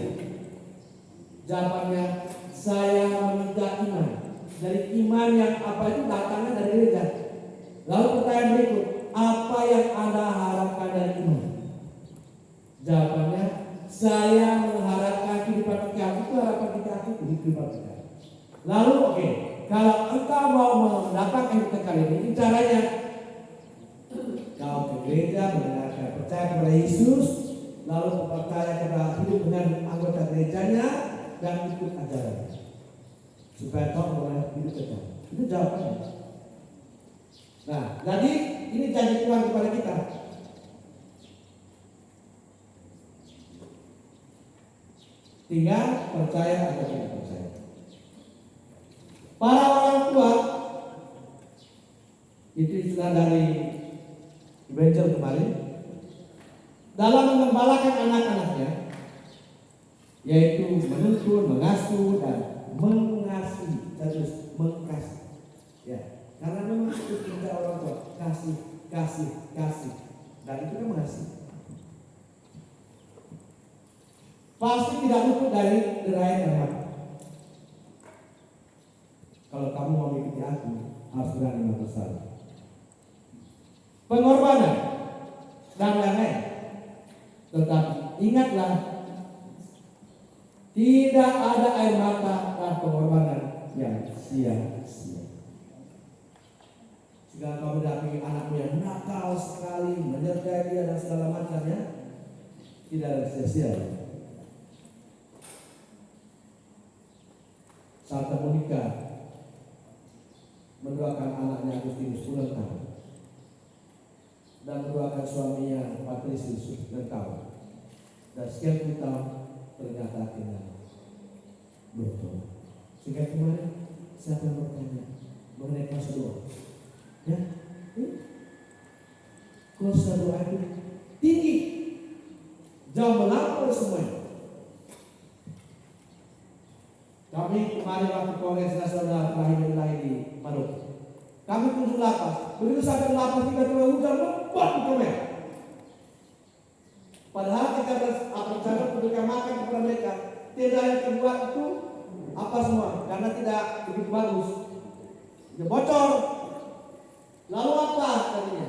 Jawabannya, saya meminta iman. Dari iman yang apa itu datangnya dari gereja. Lalu pertanyaan berikut, apa yang Anda harapkan dari iman? Jawabannya, saya mengharapkan kehidupan kekal. Itu harapan kita itu kehidupan kekal. Lalu oke, kalau engkau mau mendapatkan kehidupan kekal ini caranya, kau ke gereja, mendengarkan, percaya kepada Yesus, lalu percaya kepada hidup dengan anggota gerejanya dan ikut ajaran, supaya kau boleh hidup kekal. Itu jawabannya. Nah, jadi ini janji Tuhan kepada kita. Tinggal percaya atau tidak percaya. Para orang tua itu istilah dari Evangel kemarin, dalam mengembalakan anak-anaknya, yaitu menuntun, mengasuh dan mengasihi, terus mengkasih. Ya. Karena memang itu perintah orang tua, kasih, dan itu kan mengasihi. Pasti tidak luput dari derai rahmat. Kalau kamu mau mengikuti aku, harus berani bersalah. Pengorbanan dan lain-lain. Tetapi ingatlah, Tidak ada air mata dan pengorbanan yang sia-sia. Jika kau mendampingi anakmu yang nakal sekali, menyertai dia dan segala macamnya, tidak ada sia-sia. Saat menikah, mendoakan anaknya Agustinus ulang tahun dan mendoakan suaminya Patrisius ulang tahun. Dan sekian tahun ternyata tinggal betul. Sehingga kemarin siapa yang bertanya mengenai kuasa doa? Ya, kuasa doa itu tinggi, jauh melampaui semuanya. Kami kemarin waktu Kongres Nasional terakhir di Maluku, kami kunjung lapas. Begitu sampai lapas tiba-tiba hujan lebat di Komen. Padahal kita bersama ketika makan kepada mereka, tenda yang terbuat itu apa semua? Karena tidak begitu bagus, dia bocor. Lalu apa tadinya?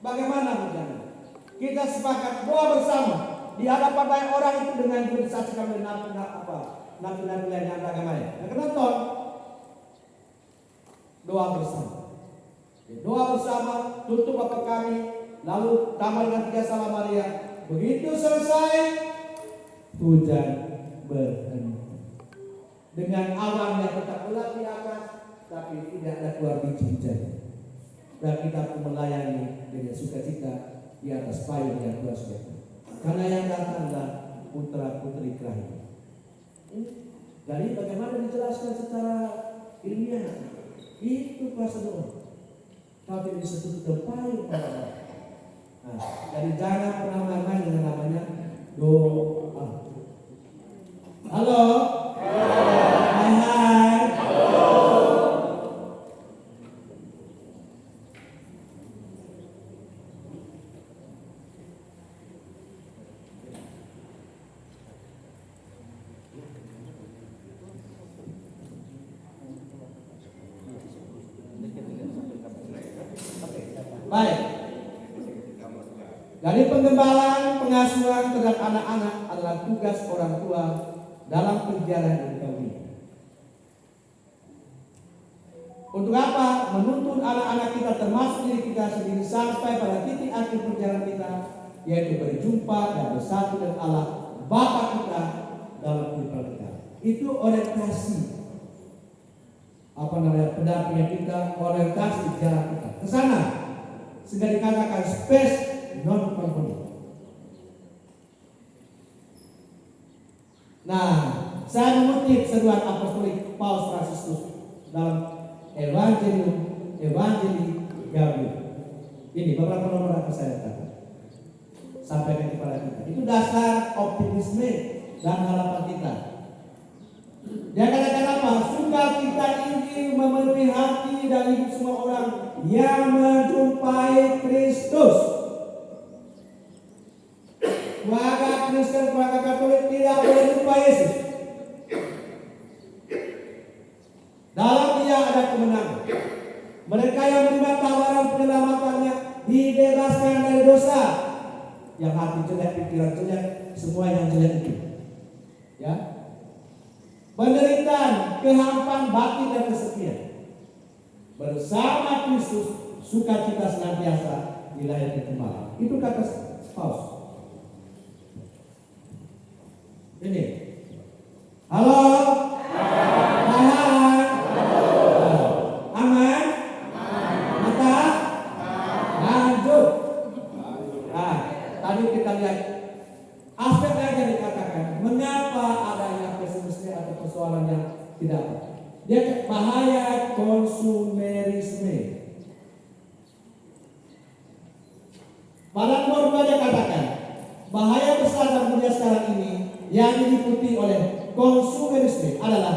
Bagaimana hujannya? Kita sepakat doa bersama di hadapan banyak orang itu dengan disaksikan oleh nabi-nabi yang agamanya. Yang kenonton doa bersama. Doa bersama, tutup Bapa kami, lalu tambah dengan 3 salam Maria. Begitu selesai, hujan berhenti. Dengan awan yang tetap gelap di atas, tapi tidak ada keluar biji hujan. Dan kita pun melayani dengan sukacita di atas payung yang Tuhan sediakan. Karena yang datang adalah putra putri kelahiran. Jadi bagaimana dijelaskan secara ilmiah? Itu kuasa doa. Tapi bisa tutup payung pada Allah. Nah, jadi jangan pernah main dengan namanya doa. Halo. Hai. Baik. Dari pengembalaan, pengasuhan terhadap anak-anak adalah tugas orang tua dalam perjalanan hidup kami. Untuk apa? Menuntun anak-anak kita termasuk diri kita sendiri sampai pada titik akhir perjalanan kita, yaitu berjumpa dan bersatu dengan Allah Bapa kita dalam kehidupan kita. Itu orientasi pendampingan kita, orientasi jalan kita ke sana. Sehingga dikatakan space non conformity. Nah, saya mengutip seruan apostolik Paus Fransiskus dalam Evangelii Gaudium. Ini beberapa nomor akan saya katakan. Sampaikan kepada kita. Itu dasar optimisme dan harapan kita. Dia katakan apa? Sukacita ingin memenuhi hati dan hidup semua orang yang menjumpai Kristus. Keluarga Kristen, keluarga Katolik tidak boleh jumpa Yesus. Dalam Dia ada kemenangan. Mereka yang menerima tawaran penyelamatannya dibebaskan dari dosa. Yang hati jelek, pikiran jelek, semua yang jelek itu. Ya. Penderitaan, kehampaan batin dan kesepian. Bersama Kristus, sukacita senantiasa dilahirkan kembali. Itu kata Paus. Ini. Halo. Hai. Aman. Mata. Lanjut. Nah, tadi kita lihat aspek yang dikatakan. Mengapa adanya pesimisme atau persoalan yang tidak apa? Dia bahaya konsumerisme. Pada nomor 2 dia katakan bahaya besar dan dunia sekarang ini yang diikuti oleh konsumerisme adalah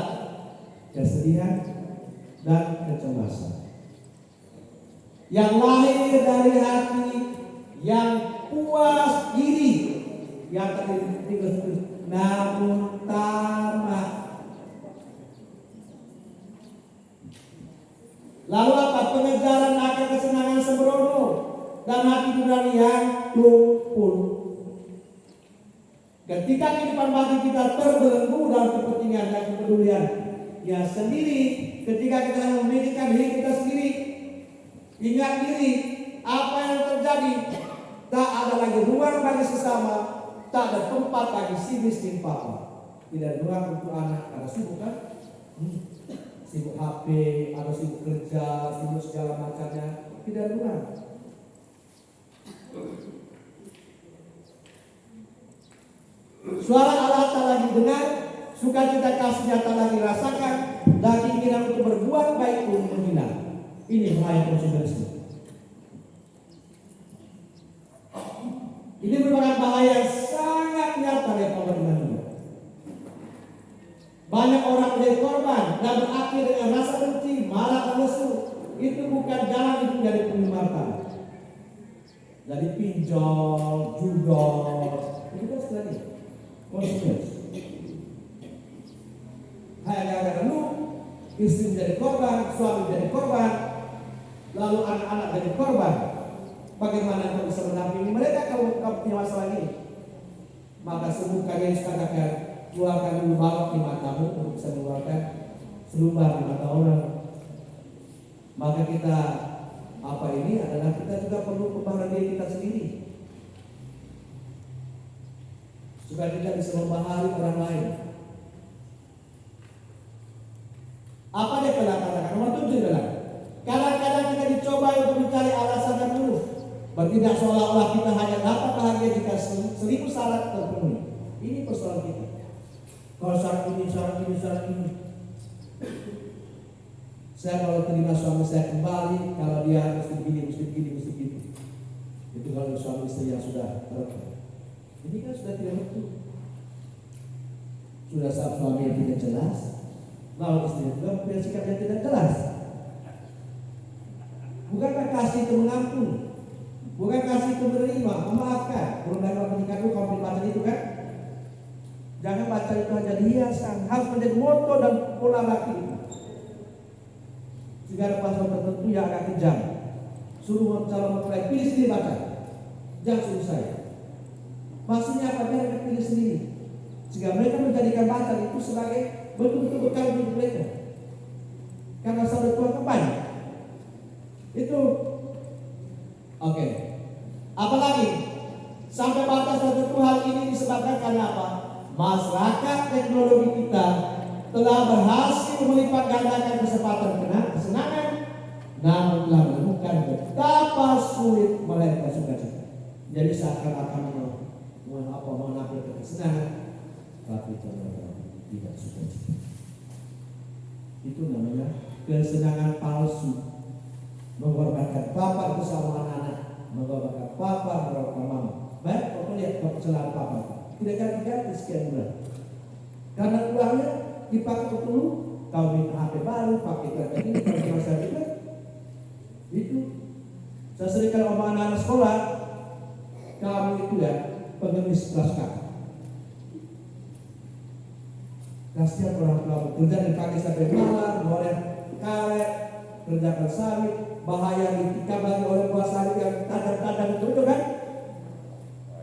kesedihan dan kecemasan yang lahir dari hati yang puas diri yang terdiri namun tamak. Lalu apa? Pengejaran akan kesenangan sembrono dan hati nurani yang tumpul. Ketika kehidupan bagi kita terbelenggu dalam kepentingan dan kepedulian ya sendiri, ketika kita hanya memikirkan diri kita sendiri, ingat diri apa yang terjadi, tak ada lagi ruang bagi sesama, tak ada tempat bagi si miskin papa, tidak ada ruang untuk anak karena sibuk kan, sibuk HP atau sibuk kerja, sibuk segala macamnya, tidak ada ruang. Suara Allah tak lagi dengar, sukacita kasihnya tak lagi rasakan, dan keinginan untuk berbuat baik pun menghina. Ini bahaya konsumerisme. Ini merupakan bahaya yang sangat nyata dari pemerintahan dunia. Banyak orang menjadi korban dan berakhir dengan rasa benci, marah dan lesu. Itu bukan jalan itu dari penghematan. Jadi pinjol, judol, itu kan sebenarnya konsumers. Hanya gara-gara lu, istri menjadi korban, suami menjadi korban, lalu anak-anak jadi korban. Bagaimana kau bisa mendampingi mereka kalau kau punya masalah ini? Maka sembuhkan Yesus katakan, keluarkan dulu balok di matamu untuk bisa mengeluarkan selumbar di mata orang. Maka kita apa ini adalah kita juga perlu membangun diri kita sendiri, supaya kita bisa membahagi orang lain. Apa dia katakan? Nomor 7 adalah kadang-kadang kita dicoba untuk mencari alasan dan dulu bertindak seolah-olah kita hanya dapat bahagia jika 1000 syarat terpenuhi. Ini persoalan kita. Kalau syarat ini, syarat ini, syarat ini. Saya kalau terima suami saya kembali, kalau dia mesti begini, mesti begini, mesti begitu. Itu kalau suami istri yang sudah berkah. Ini kan sudah tidak betul. Sudah saat suami yang tidak jelas, lalu istri juga punya sikap yang tidak jelas. Bukankah kasih itu mengampun? Bukan kasih itu menerima, memaafkan. Belum dari waktu nikah itu kamu baca itu kan? Jangan baca itu hanya hiasan, harus menjadi moto dan pola laki. Jika ada pasal tertentu yang agak kejam, suruh calon mempelai pilih sendiri baca, jangan suruh saya. Maksudnya apa? Biar mereka pilih sendiri, sehingga mereka menjadikan baca itu sebagai betul-betul bekal hidup mereka. Karena sabda Tuhan banyak. Itu oke. Apalagi sampai batas tertentu hal ini disebabkan karena apa? Masyarakat teknologi kita telah berhasil melipat gandakan kesempatan kesenangan, namun telah menemukan betapa sulit melahirkan sukacita. Jadi seakan-akan menampilkan kesenangan, tapi ternyata tidak sukacita. Itu namanya kesenangan palsu. Mengorbankan papa bersama anak-anak, mengorbankan papa bersama mama. Baik, kau lihat kesalahan papa. Tidak ganti-ganti sekian bulan. Karena uangnya dipakai untuk lu, kau minta HP baru, pakai kerja ini, pakai masa itu. Itu. Saya sering kalau sama anak-anak sekolah, kamu itu ya pengemis kelas kakak. Kasihan orang tua kerja dari pagi sampai malam, goreng karet, kerjakan sawit, bahaya dikabari oleh buah sawit yang kadang-kadang itu kan?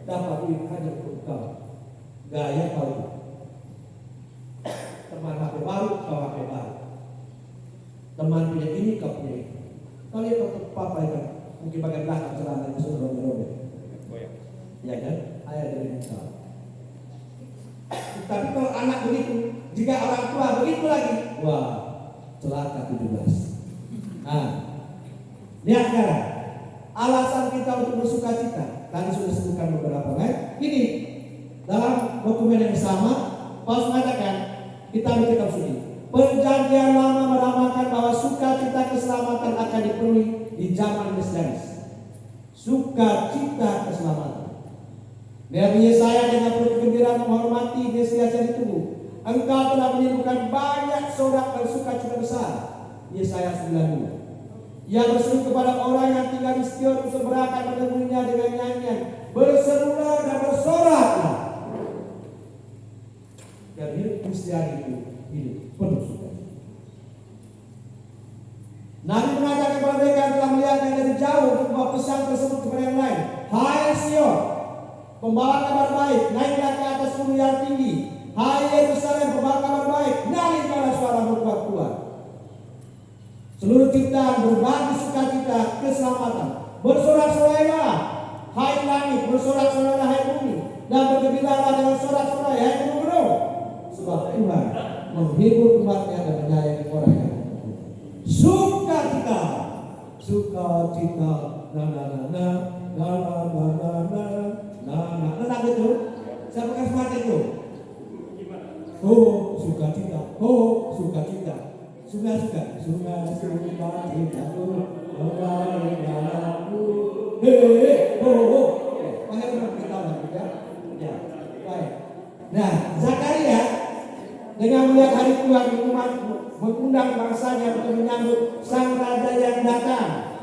Dapat duit hanya untuk kau. Gaya kau. Teman HP baru, kau HP baru. Teman punya ini, kau punya ini. Kau lihat waktu papa itu, mungkin bagian belakang celana itu sudah robek-robek. Ya kan? Ayah dari kita. Tapi kalau anak begitu, jika orang tua begitu lagi, wah, celaka 17. Lihat sekarang, alasan kita untuk bersuka cita. Tadi sudah sebutkan beberapa kan? Ini dalam dokumen yang sama, Paulus mengatakan kita di kitab suci. Perjanjian lama meramalkan bahwa sukacita keselamatan akan dipenuhi di zaman Mesianis. Sukacita keselamatan. Nabi Yesaya dengan penuh kegembiraan menghormati Mesias yang ditunggu. Engkau telah menimbulkan banyak sorak dan sukacita besar. Yesaya 92. Ia berseru kepada orang yang tinggal di Sion untuk berakan menemuinya dengan nyanyian. Berserulah dan bersoraklah. Dan hidup Kristiani itu hidup penuh sukacita. Nabi mengatakan kepada mereka yang telah melihatnya dari jauh untuk membawa pesan tersebut kepada yang lain. Hai Sion, pembawa kabar baik, naiklah ke atas gunung yang tinggi. Hai Yerusalem, pembawa kabar baik, nyanyikanlah suara berkuat-kuat. Seluruh ciptaan berbagi sukacita keselamatan. Bersorak-sorailah, hai langit, bersorak-sorailah, hai bumi, dan bergembiralah dengan sorak-sorai, hai gunung-gunung. Sebab Tuhan menghibur umatnya dan menyayangi orang yang sukacita, sukacita, na na na na na na na na na na itu. Siapa kasih mati itu? Oh sukacita, oh sukacita, suka-suka, suka-suka cintaku, kembali dalamku. Hei, oh, makanya cuma kita lagi ya, baik. Nah, Zakaria dengan melihat hari Tuhan mengundang bangsanya untuk menyambut sang raja yang datang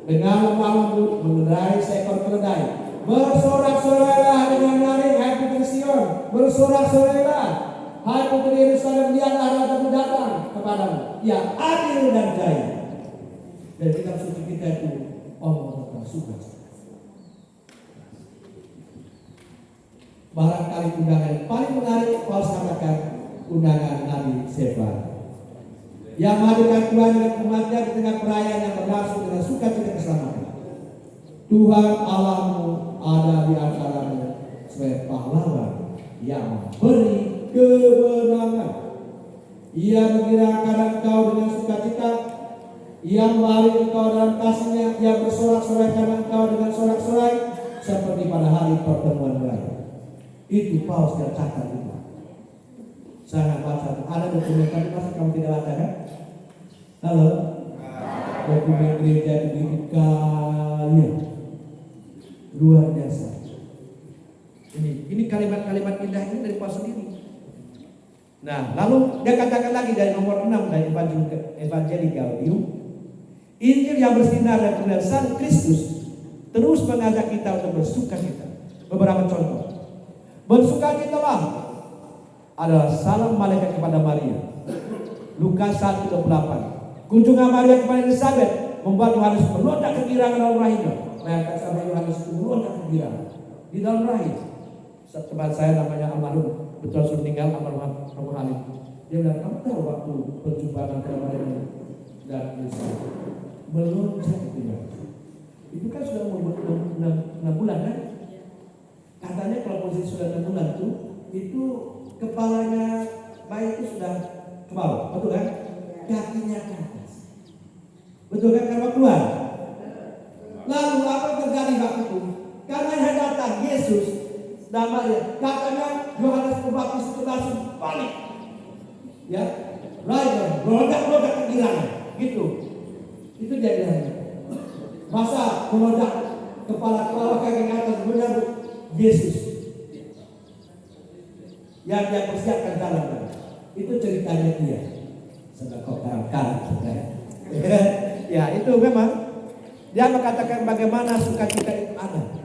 dengan lemah lembut mengendarai seekor keledai. Bersorak-sorailah dengan nyaring, hai putri Sion, bersorak-sorailah, hai putri Yerusalem, lihatlah rajamu datang kepadamu, yang adil dan jaya. Dan kitab suci kita itu Allah tentang suka. Barangkali undangan yang paling menarik Paulus katakan undangan Nabi Sefar yang menghadirkan Tuhan dan umatnya di tengah perayaan yang berlangsung dengan sukacita keselamatan. Tuhan Allahmu ada di antaramu sebagai pahlawan yang beri kemenangan. Ia menggirakan engkau dengan sukacita. Ia melalui engkau dalam kasihnya. Ia bersorak-soraikan engkau dengan sorak-sorai seperti pada hari pertemuan raya. Itu Paulus yang catat itu. Saya baca. Ada dokumen tadi masa kamu tidak baca kan? Halo. Dokumen gereja begitu kaya, luar biasa. Ini kalimat-kalimat indah ini dari Paulus sendiri. Nah, lalu dia katakan lagi dari nomor 6 dari Evangelii Gaudium, Injil yang bersinar dan kemudian Sang Kristus terus mengajak kita untuk bersukacita. Beberapa contoh. Bersukacitalah adalah salam malaikat kepada Maria. Lukas 1:28. Kunjungan Maria kepada Elizabeth membuat Yohanes melonjak kegirangan dalam rahimnya. Mengangkat sampai Yohanes itu melonjak kegirangan di dalam rahim. Teman saya namanya almarhum, betul sudah meninggal, almarhum Romo Halim. Dia bilang, kamu tahu waktu perjumpaan antara Maria dan Elizabeth melonjak kegirangan. Itu kan sudah umur 6 bulan kan? Katanya kalau posisi sudah 6 bulan itu kepalanya bayi itu sudah ke bawah, betul kan? Kakinya ke atas, betul kan? Karena keluar. Lalu apa terjadi waktu itu? Karena yang datang Yesus dan Maria, katanya Yohanes Pembaptis itu langsung balik, ya, lain melonjak kegirangan, gitu. Itu jadinya. Masa melonjak kepala ke bawah kaki ke atas menyambut Yesus yang dia persiapkan jalan. Itu ceritanya dia. Sedang kau karang-karang. Ya itu memang dia mengatakan bagaimana sukacita itu ada.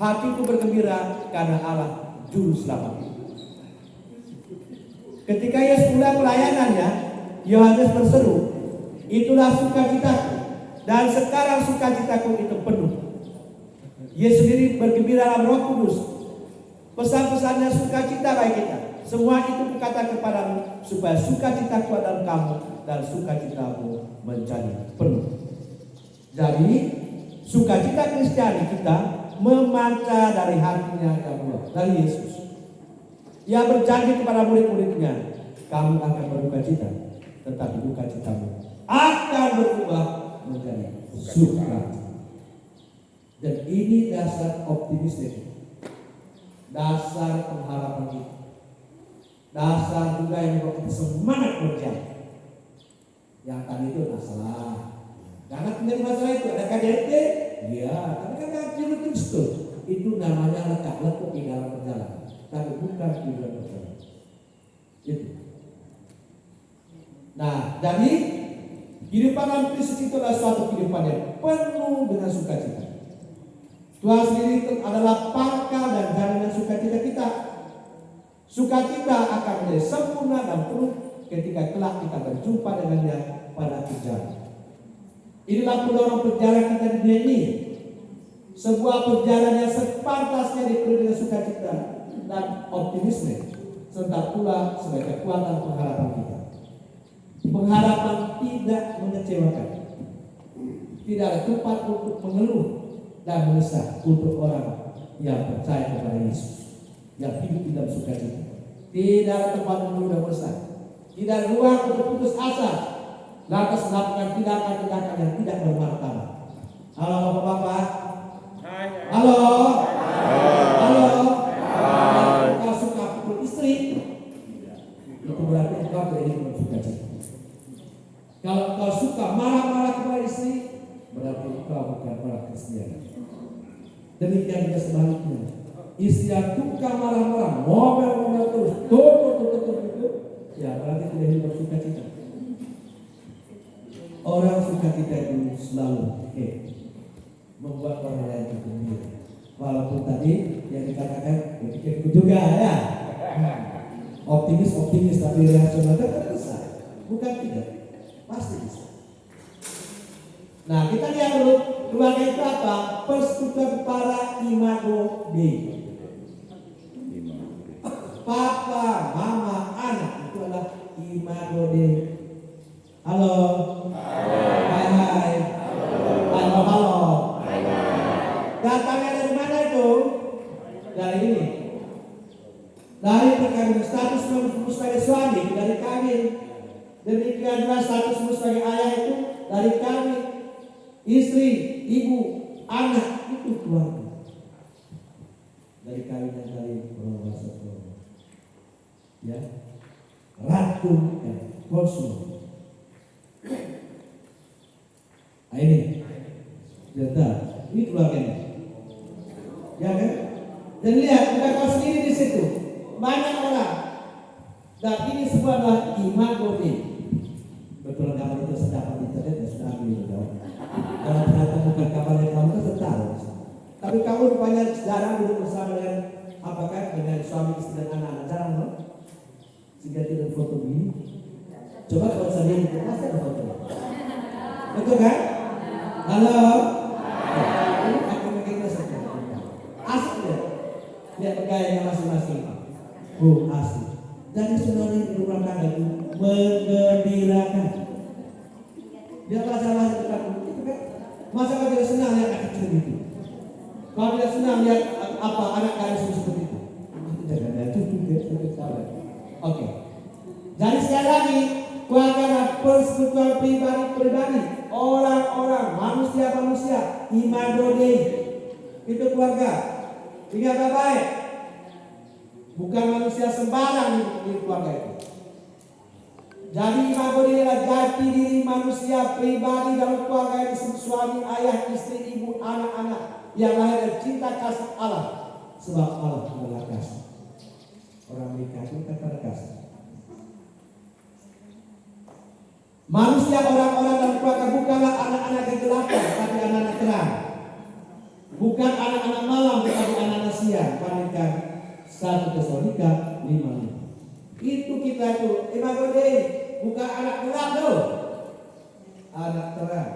Hatiku bergembira karena Allah Juru Selamat. Ketika Yesus mulai pelayanannya, Yohanes berseru, itulah sukacitaku, dan sekarang sukacitaku itu penuh. Yesus sendiri bergembira dalam Roh Kudus. Pesan-pesannya sukacita bagi kita. Semua itu kukata kepadamu supaya sukacitaku dalam kamu dan sukacitamu menjadi penuh. Jadi sukacita Kristiani kita memancar dari hatinya yang mulia, dari Yesus. Ia berjanji kepada murid-muridnya, kamu akan berduka cita, tetapi duka citamu akan berubah menjadi sukacita. Dan ini dasar optimisme, dasar pengharapan kita, dasar juga yang membuat kita semangat kerja. Yang tadi itu masalah. Karena menjadi masalah itu ada KDRT, ya, tapi kan yang Kristus itu namanya lekat-lekuk di dalam perjalanan, tapi bukan di dalam perjalanan. Itu. Nah, jadi kehidupan dalam Kristus itu adalah suatu kehidupan yang penuh dengan sukacita. Tuhan sendiri adalah pangkal dan jaminan sukacita kita. Sukacita akan menjadi sempurna dan penuh ketika kelak kita berjumpa dengannya pada akhir zaman. Inilah pendorong perjalanan kita di dunia ini. sebuah perjalanan yang sepantasnya dipenuhi dengan sukacita dan optimisme, serta pula sebagai kekuatan pengharapan kita. Pengharapan tidak mengecewakan, tidak ada tempat untuk mengeluh dan mengesah untuk orang yang percaya kepada Yesus, yang hidup di dalam sukacita. Tidak ada tempat mengeluh dan mengesah, tidak ada ruang untuk putus asa, lantas melakukan tindakan-tindakan yang tidak bermartabat. Halo Bapak-bapak. Halo. Halo. Kalau suka pukul istri, itu berarti engkau tidak hidup dalam sukacita. Kalau engkau suka marah-marah kepada istri, berarti engkau bukan orang Kristen. Demikian juga sebaliknya. Istri yang suka marah-marah, ngomel-ngomel terus, tutup, ya berarti tidak hidup dalam sukacita. Orang sukacita itu selalu membuat orang lain bergembira. Walaupun tadi yang dikatakan pikirku juga ya, optimis tapi rasional kan bisa, bukan tidak, pasti bisa. Nah kita lihat dulu keluarga itu apa? Persekutuan para imago Dei. Papa, mama, anak itu adalah imago Dei. Halo. Hai. Halo. Datangnya dari mana itu? Dari ini. Dari perkawinan, status sebagai suami dari kawin. Demikian juga status sebagai ayah itu dari kawin. Istri, ibu, anak itu keluarga. Dari kawin dari orang Rasul. Ya. Ratu dan konsul. Nah, ini. Jelas. Ini keluarganya. Ya kan? Dan lihat, kita kau sendiri di situ. Banyak orang. Dan ini semua adalah imago Dei. Betul kapan itu sedapat internet ya sudah ambil itu. Kalau ternyata bukan kapal yang kamu itu tahu. Tapi kamu rupanya jarang duduk bersama dengan apakah dengan suami istri dan anak-anak, jarang loh. Sehingga tidak foto begini. Coba kalau saya lihat itu pasti ada foto. Betul kan? Halo. Asik ya, lihat gayanya masing-masing. Asik. Jadi saudara di rumah tangga itu menggembirakan. Dia bahasa dekat itu kan. Masa kau tidak senang lihat anak kecil itu? Kau tidak senang lihat apa anak kalian seperti itu? Itu jangan ada cucu Oke. Jadi sekali lagi, keluarga persekutuan pribadi, orang-orang, manusia, imago Dei. Itu keluarga. Ingat baik, bukan manusia sembarang di keluarga itu. Jadi imago Dei adalah jati diri manusia pribadi dalam keluarga yang disebut suami, ayah, istri, ibu, anak-anak yang lahir dari cinta kasih Allah. Sebab Allah adalah kasih. Orang menikah itu kata kasih. Manusia orang-orang dalam keluarga bukanlah anak-anak kegelapan, tapi anak-anak terang. Bukan anak-anak malam tetapi anak-anak siang. Bandingkan 1 Tesalonika 5:5. Itu kita itu imago Dei, bukan anak gelap loh. Anak terang.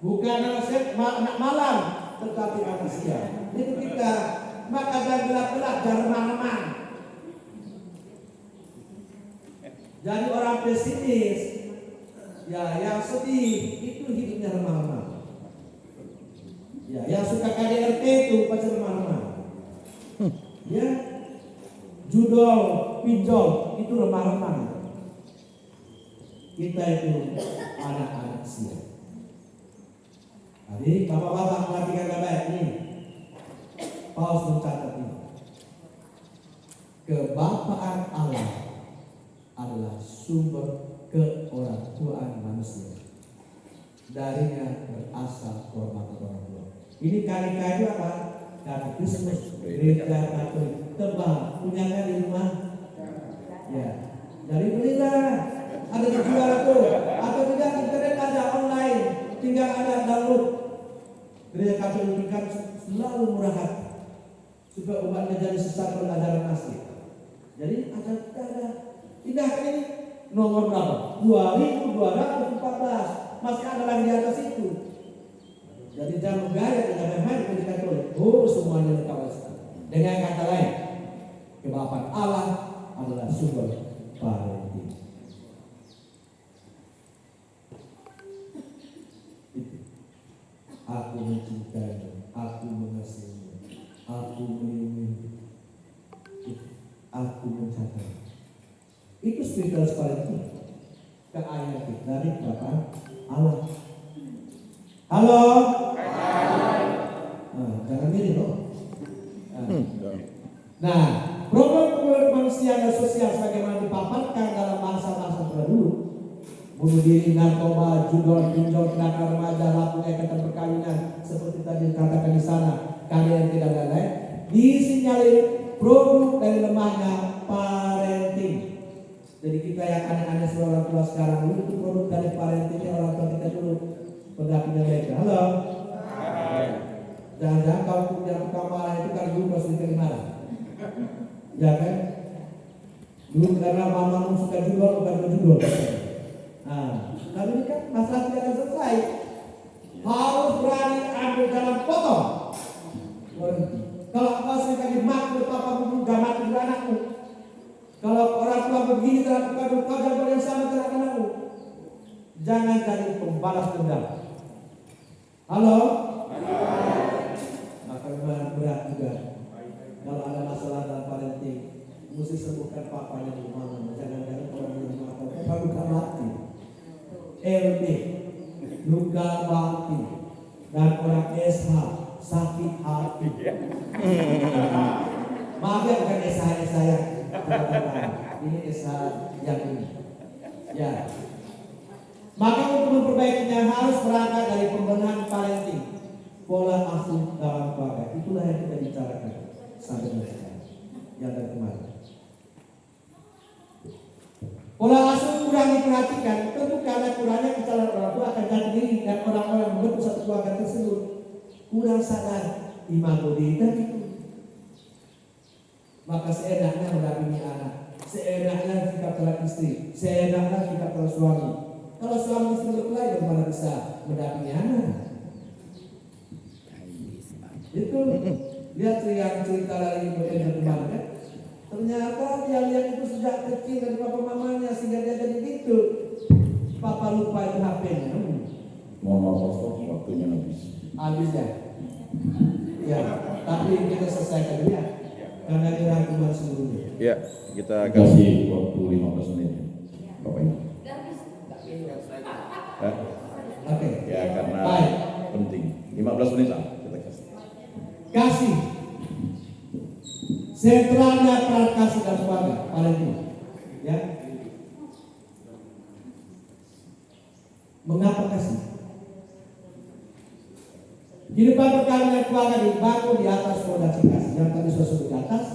Bukan anak malam tetapi anak siang. Itu kita. Maka jangan gelap-gelap, jangan remang-remang. Jadi orang pesimis, ya yang sedih itu hidupnya remang-remang. Ya, yang suka KDRT itu pasti remah-remah. Ya, judol, pinjol itu remah-remah. Kita itu anak-anak siang. Jadi bapak-bapak perhatikan baik ini. Paulus mencatat ini. Kebapaan Allah adalah sumber keorangtuaan manusia. Darinya berasal kehormatan orang tua. Ini KDK itu apa? Katekismus Gereja Katolik. Tebal, punya kan di rumah? Ya. Dari belilah. Ada dijual tuh. Atau tidak internet ada online. Tinggal ada download. Gereja Katolik kan selalu murah hati. Supaya umatnya jadi sesat ajaran asli. Jadi ada. Tidak ini nomor berapa? 2214. Masih ada lagi di atas itu. Jadi jangan gaya dengan main semuanya lengkap sekali. Dengan kata lain, kebapaan Allah adalah sumber parenting. Itu. Aku mencintaimu, aku mengasihimu, aku melindungi, aku menjaga. Itu spiritual parenting. Keayatan dari Bapa Allah. Halo. Jangan diri loh. Nah, program kemanusiaan dan sosial sebagaimana dipaparkan dalam masa-masa terdahulu, bunuh diri, narkoba, judol, pinjol, kenakalan remaja, lapung ikatan perkawinan, seperti tadi dikatakan di sana, kalian tidak lain-lain, disinyalir produk dari lemahnya parenting. Jadi kita yang aneh-aneh sebagai orang tua sekarang dulu itu produk dari parentingnya orang tua kita dulu. Pendampingnya mereka. Halo. Jangan-jangan kalau punya tukang marah itu kan dulu pas diterima. Ya kan? Dulu karena mamamu suka judul bukan berjudul. Nah, tapi ini kan masalah tidak akan selesai. Harus berani ambil jalan potong. Berhenti. Kalau apa sekali makhluk papa juga mati juga anakmu. Kalau orang tua begini terhadap kau jangan yang sama terhadap anakmu. Jangan jadi pembalas dendam. Halo? Maka berat juga. Kalau ada masalah dalam parenting, mesti sembuhkan papanya di mana. Jangan-jangan orang yang mengatakan luka mati, LB, luka mati, dan orang SH sakit hati. Maaf ya, bukan SH saya. Ini SH yang ini. Ya. Maka untuk memperbaikinya harus berangkat dari pembenahan parenting, pola asuh dalam keluarga. Itulah yang kita bicarakan sampai sekarang, yang dari kemarin. Pola asuh kurang diperhatikan, tentu karena kurangnya kesalahan orang tua akan jadi diri dan orang-orang yang membentuk satu keluarga tersebut kurang sadar imago diri dan itu. Maka seenaknya mendampingi anak, seenaknya sikap terhadap istri, seenaknya sikap terhadap suami. Kalau suami istri berkelahi bagaimana bisa mendampingi anak? Itu lihat yang cerita dari Ibu Enda kemarin kan? Ternyata dia lihat itu sejak kecil dari papa mamanya sehingga dia jadi gitu. Papa lupa itu HP-nya. Mohon maaf Pastor, waktunya habis. Habis ya. Ya, tapi kita selesaikan dulu ya. Karena ini rangkuman seluruhnya. Ya, kita Kasih waktu 15 menit. Bapak Ibu. Oke. Ya, karena Baik. penting. 15 menit lah kita kasih. Kasih. Sentralnya peran kasih dan keluarga paling ya. Mengapa kasih? Kehidupan perkawinan keluarga dibangun di atas fondasi kasih yang tadi sudah sebut di atas.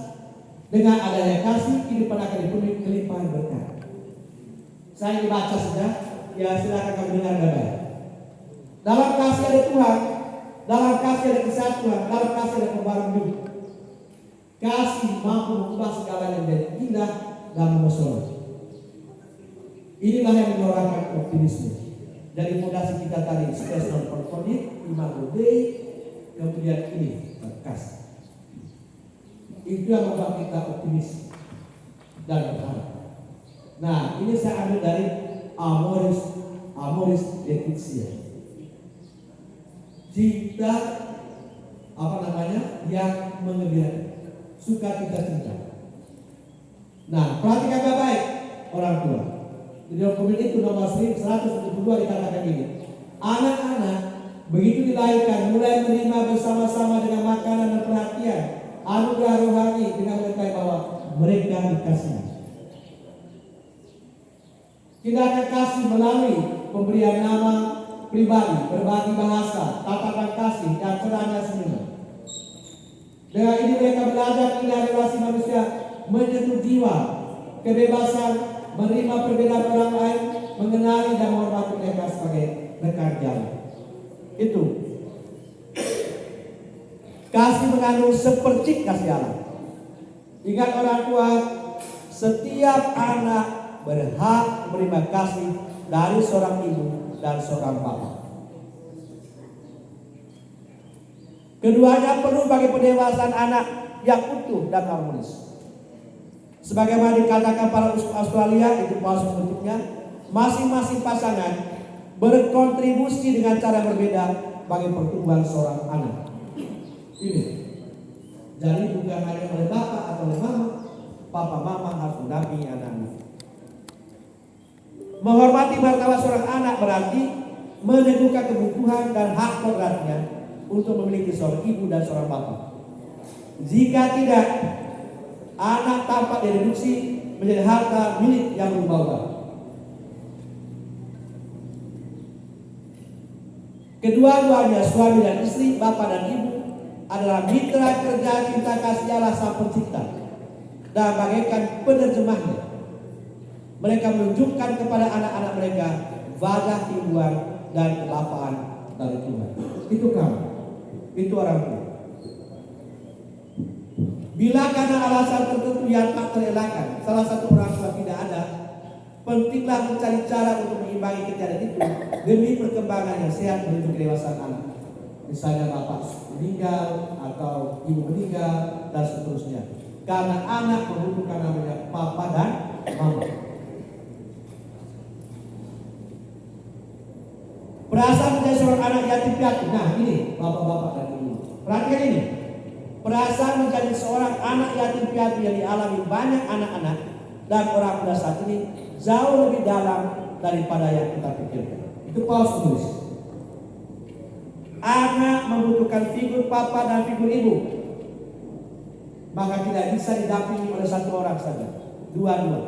Dengan adanya kasih, kehidupan akan dipenuhi kelimpahan berkah. Saya dibaca sudah, ya silakan kamu dengar baik. Dalam kasih ada Tuhan, dalam kasih ada kesatuan, dalam kasih ada pembaruan hidup. Kasih mampu mengubah segalanya menjadi indah dan memesona. Inilah yang menyuarakan optimisme. Dari fondasi kita tadi, stress non performit, imago Dei, kemudian ini kasih. Itu yang membuat kita optimis dan berharap. Nah, ini saya ambil dari Amoris Laetitia. Cinta yang mengembirakan. Sukacita cinta. Nah, perhatikan baik-baik orang tua. Di dokumen itu nomor 172 dikatakan ini. Anak-anak begitu dilahirkan mulai menerima bersama-sama dengan makanan dan perhatian anugerah rohani dengan mengetahui bahwa mereka dikasihi. Tindakan kasih melalui pemberian nama pribadi, berbagi bahasa, tatapan kasih, dan cerahnya senyuman. Dengan ini mereka belajar indah relasi manusia, menyentuh jiwa, kebebasan, menerima perbedaan orang lain, mengenali dan menghormati mereka sebagai rekan jalan. Itu. Kasih mengandung sepercik kasih Allah. Ingat orang tua, setiap anak berhak menerima kasih dari seorang ibu dan seorang bapak. Keduanya perlu bagi pendewasaan anak yang utuh dan harmonis. Sebagaimana dikatakan para uskup Australia, itu Paulus mengutipnya, masing-masing pasangan berkontribusi dengan cara berbeda bagi pertumbuhan seorang anak. Ini. Jadi bukan hanya oleh bapak atau oleh mama, papa mama harus mendampingi anak-anak. Menghormati martabat seorang anak berarti meneguhkan kebutuhan dan hak kodratnya untuk memiliki seorang ibu dan seorang bapak. Jika tidak, anak tampak direduksi menjadi harta milik yang berubah-ubah. Kedua-duanya, suami dan istri, bapak dan ibu, adalah mitra kerja cinta kasih Allah Sang Pencipta dan bagaikan penerjemahnya. Mereka menunjukkan kepada anak-anak mereka wajah timbul dan kelapaan dari Tuhan. Itu kamu, itu orang tua. Bila karena alasan tertentu yang tak terelakkan, salah satu orang tua tidak ada, pentinglah mencari cara untuk mengimbangi kejadian itu demi perkembangan yang sehat menuju kedewasaan anak. Misalnya bapak meninggal atau ibu meninggal dan seterusnya. Karena anak membutuhkan namanya papa dan mama. Perasaan menjadi seorang anak yatim piatu. Nah ini bapak-bapak dan ibu. Perhatikan ini. Perasaan menjadi seorang anak yatim piatu yang dialami banyak anak-anak dan orang muda saat ini jauh lebih dalam daripada yang kita pikirkan. Itu Paulus menulis. Anak membutuhkan figur papa dan figur ibu. Maka tidak bisa didampingi oleh satu orang saja, dua-dua.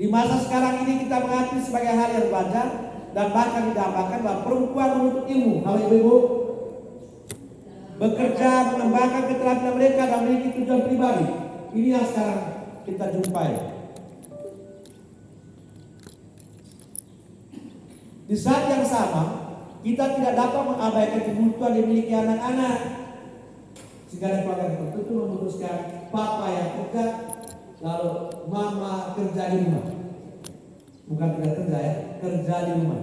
Di masa sekarang ini kita mengakui sebagai hal yang wajar dan bahkan didambakan bahwa perempuan menuntut ilmu. Halo ibu-ibu, bekerja, mengembangkan keterampilan mereka dan memiliki tujuan pribadi. Ini yang sekarang kita jumpai. Di saat yang sama, kita tidak dapat mengabaikan kebutuhan yang dimiliki anak-anak. Segala keluarga tertentu memutuskan papa yang kerja, lalu mama kerja di rumah. Bukan tidak kerja ya, kerja di rumah.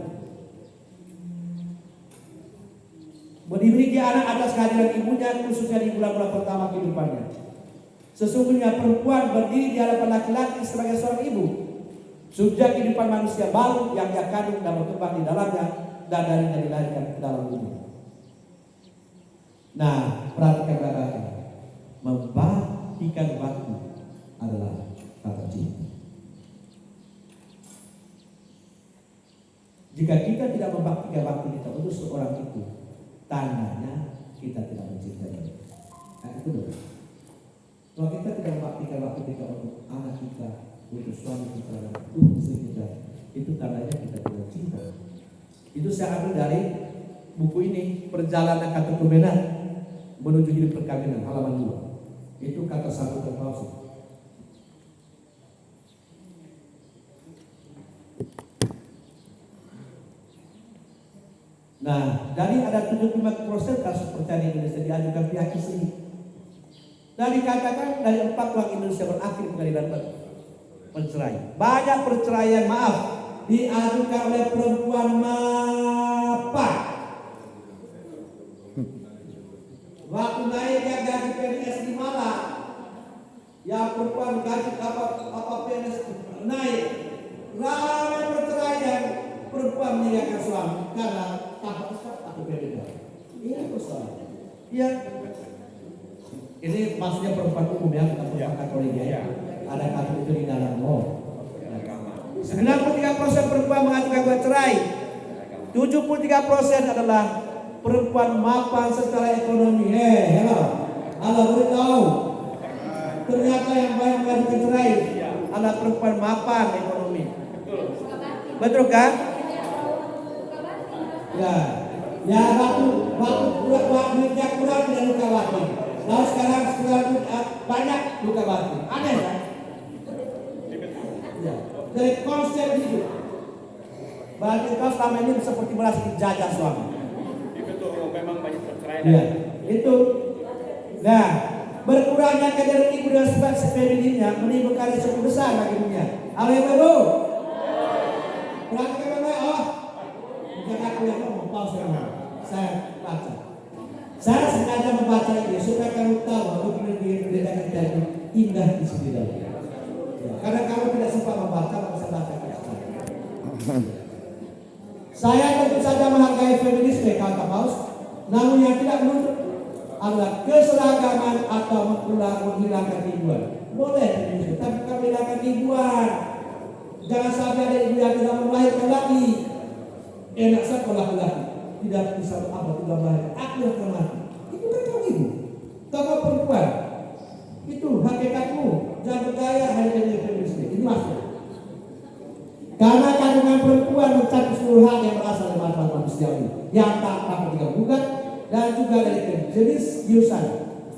Dimiliki anak atas kehadiran ibunya, khususnya di bulan-bulan pertama kehidupannya. Sesungguhnya perempuan berdiri di hadapan laki-laki sebagai seorang ibu. Subjek kehidupan manusia baru yang dia kandung dan berkembang di dalamnya dan darinya dilahirkan ke dalam bumi. Nah, perhatikan baik-baik. Membaktikan waktu adalah kata cinta. Jika kita tidak membaktikan waktu kita untuk seorang itu, tandanya kita tidak mencintai. Nah, itu betul. Kalau kita tidak membaktikan waktu kita untuk anak kita, untuk suami kita, untuk istri kita, itu tandanya kita tidak cinta. Itu saya ambil dari buku ini, Perjalanan Katekumena Menuju Hidup Perkawinan, halaman 2. Itu kata satu terpausi. Nah, dari ada 75% kasus perceraian di Indonesia diajukan pihak istri. Dan dikatakan dari 4 orang Indonesia berakhir pengadilan perceraian. Banyak perceraian, maaf, diajukan oleh perempuan mapan. Waktu naiknya gaji PNS di Malang, yang perempuan gaji apa PNS naik, ramai perceraian, perempuan meninggalkan suami karena tak atau beda. Ini persoalan. Iya. Ini maksudnya perempuan umum ya, kita perempuan Katolik ya. Ada kata itu di dalam law. 93% perempuan mengajukan gugat cerai. 73% adalah perempuan mapan secara ekonomi. Hello. Allah beritahu. Ternyata yang banyak mengajukan cerai adalah perempuan mapan ekonomi. Betul kan? Ya. Ya waktu duitnya kurang tidak luka batin. Lalu sekarang banyak luka batin. Aneh kan? Ya. Dari konsep hidup. Berarti kau selama ini seperti merasa dijajah suami. Itu memang banyak perceraian. Ya, itu. Nah, berkurangnya kadar ibu dan sebab femininnya menimbulkan risiko besar bagi dunia. Halo ibu. Perhatikan baik-baik. Oh, jangan aku Paus yang mana? Saya baca. Saya sengaja membaca ini supaya kamu tahu bahwa pendidikan kita itu indah di sini dalam. Karena kamu tidak sempat membaca, maka saya baca sekarang. Saya tentu saja menghargai feminisme kata Paus, namun yang tidak menuntut adalah keseragaman atau menghilangkan ribuan. Boleh feminisme, tapi bukan menghilangkan ribuan. Jangan sampai ada ibu yang tidak melahirkan lagi. Enak sekolah lagi. Tidak bisa apa tidak melahirkan. Aku yang akan mati. Itu kan kamu ibu. Kamu perempuan. Itu hakikatmu. Jangan berdaya hanya dengan feminisme. Ini maksudnya. Karena kandungan perempuan mencakup seluruh hak yang berasal dari manfaat manusiawi yang tak dapat diganggukan dan juga dari jenis usaha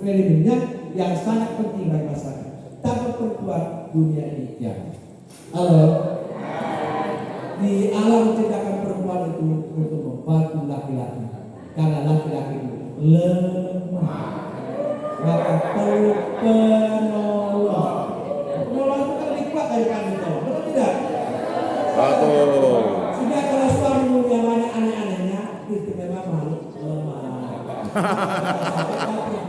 feminine yang sangat penting bagi masyarakat. Tanpa perempuan dunia ini tiada. Halo. Di alam menciptakan perempuan itu untuk membantu laki-laki karena laki-laki itu lemah. Maka perlu penolong. Penolong itu kan lebih kuat daripada menolong. Betul tidak? Betul. Sehingga kalau suamimu yang banyak aneh-anehnya itu memang makhluk lemah.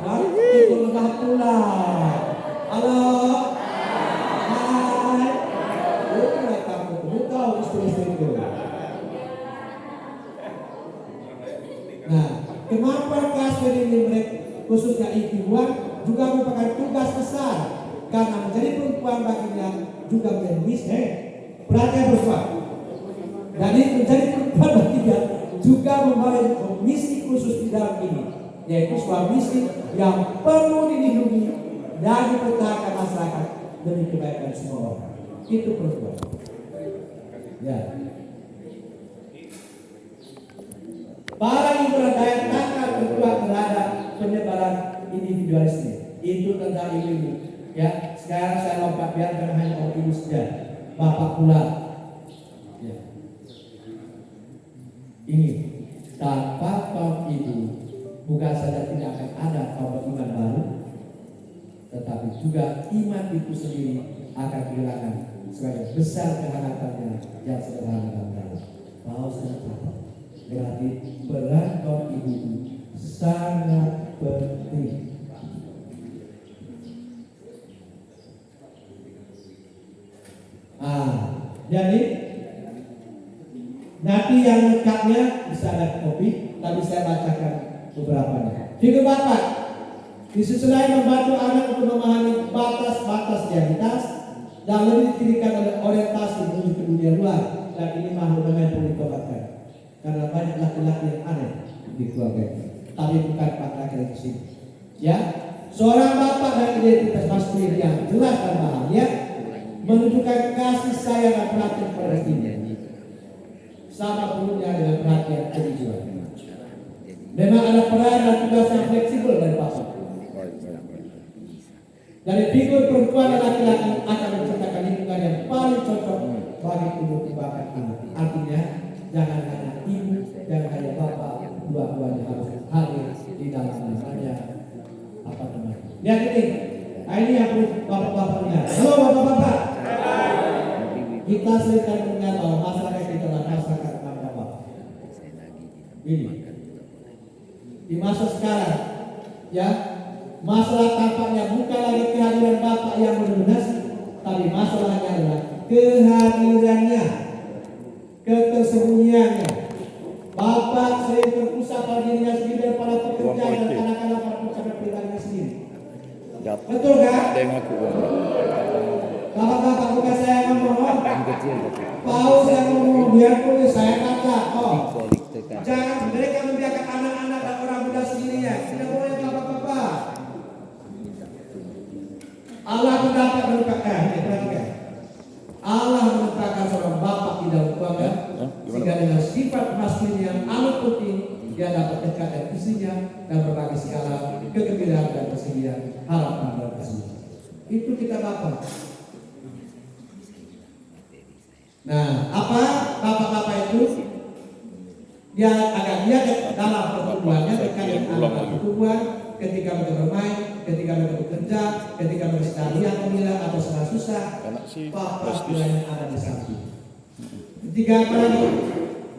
Perempuan itu lemah pula. Halo. Nah, kemampuan kelas ini mereka khususnya ibu-ibuan juga merupakan tugas besar karena menjadi perempuan baginya juga menjadi misi. Perhatian perempuan. Jadi menjadi perempuan baginya juga membawa misi khusus di dalam ini, yaitu sebuah misi yang perlu dilindungi dan dipertahankan masyarakat demi kebaikan semua orang. Itu perempuan. Ya. Para ibu daya tangkap berkuat terhadap penyebaran individualisme. Itu tentang ibu-ibu. Ya, sekarang saya lompat biarkan hanya orang ibu saja. Bapak pula. Ya. Ini tanpa kaum ibu bukan saja tidak akan ada kaum iman baru, tetapi juga iman itu sendiri akan kehilangan sebagai besar kehangatannya yang sederhana dan dalam. Paus dan Papa. Berarti peran kaum ibu itu sangat penting. Jadi nanti yang lengkapnya bisa ada kopi, tapi saya bacakan beberapanya. Figur Bapak, di sisi lain membantu anak untuk memahami batas-batas identitas dan lebih didirikan oleh orientasi menuju ke dunia luar. Dan ini makhluk yang perlu dikobarkan. Karena banyak laki-laki yang aneh di keluarga ini, tapi bukan laki-laki yang di sini. Ya, seorang bapak dan identitas maskulin yang jelas dan bahagia menunjukkan kasih sayang dan perhatian pada istrinya. Sama perlunya dengan perhatian kejiwaan. Memang ada peran dan tugas yang fleksibel dari bapak. Dari figur perempuan dan laki-laki akan menciptakan lingkungan yang paling cocok bagi tumbuh kembangkan anak. Artinya jangan hanya ibu, jangan hanya bapak, dua-duanya harus hadir di dalam namanya apa namanya. Lihat ini, ini yang perlu bapak-bapak lihat. Halo bapak-bapak. Kita sering mendengar bahwa masyarakat kita adalah masyarakat bapak. Ini di masa sekarang, ya masalah tampaknya bukan lagi kehadiran bapak yang mendominasi, tapi masalahnya adalah kehadirannya, ketersembunyiannya. Bapak sering terpusat pada dirinya sendiri dan para pekerja dan anak-anak para pekerja pribadinya sendiri. Betul kan? Bapak-bapak bukan saya yang ngomong. Paus yang ngomong, biar tulis saya kata. Jangan mereka membiarkan anak-anak dan orang muda sendirian. Tidak boleh bapak-bapak. Allah mendapat merupakan, perhatikan. Allah menempatkan seorang bapak di dalam keluarga sehingga dengan sifat maskulin yang amat penting dia dapat dekat dengan istrinya dan berbagi segala kegembiraan dan kesedihan, harapan dan kesulitan. Itu kita bapak. Nah, apa bapak-bapak itu? Dia agak lihat dalam pertumbuhannya dekat dengan anak pertumbuhan, ketika mereka bermain, ketika mereka bekerja, ketika mereka sekalian memilih atau susah, bapak yang ada di samping. Ketika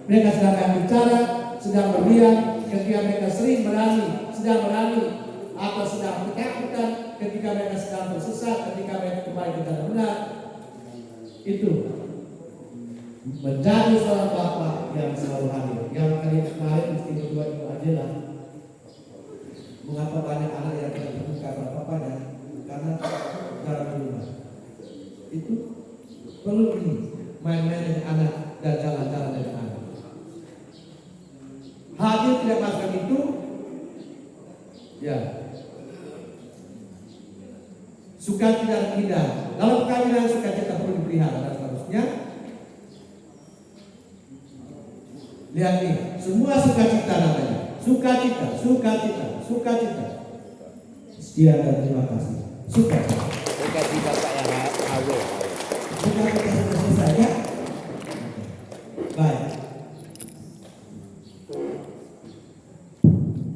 mereka sedang bicara, sedang berdiam, ketika mereka sering sedang berani, atau sedang ketakutan, ketika mereka sedang tersesat, ketika mereka kembali ke jalan benar. Itu menjadi seorang bapak yang selalu hadir. Yang kemarin mesti kedua itu adalah mengapa banyak anak yang tidak terbuka pada bapaknya, karena dalam rumah itu perlu ini main-main dengan anak dan jalan-jalan dengan anak. Hadir tidak masalah itu, ya. Sukacita dan tidak. Dalam perkawinan sukacita perlu dipelihara dan seterusnya. Lihat nih, semua sukacita namanya. Sukacita. Sekian dan terima kasih. Sukacita. Sukacita Pak yang awal. Sukacita sudah selesai ya? Baik.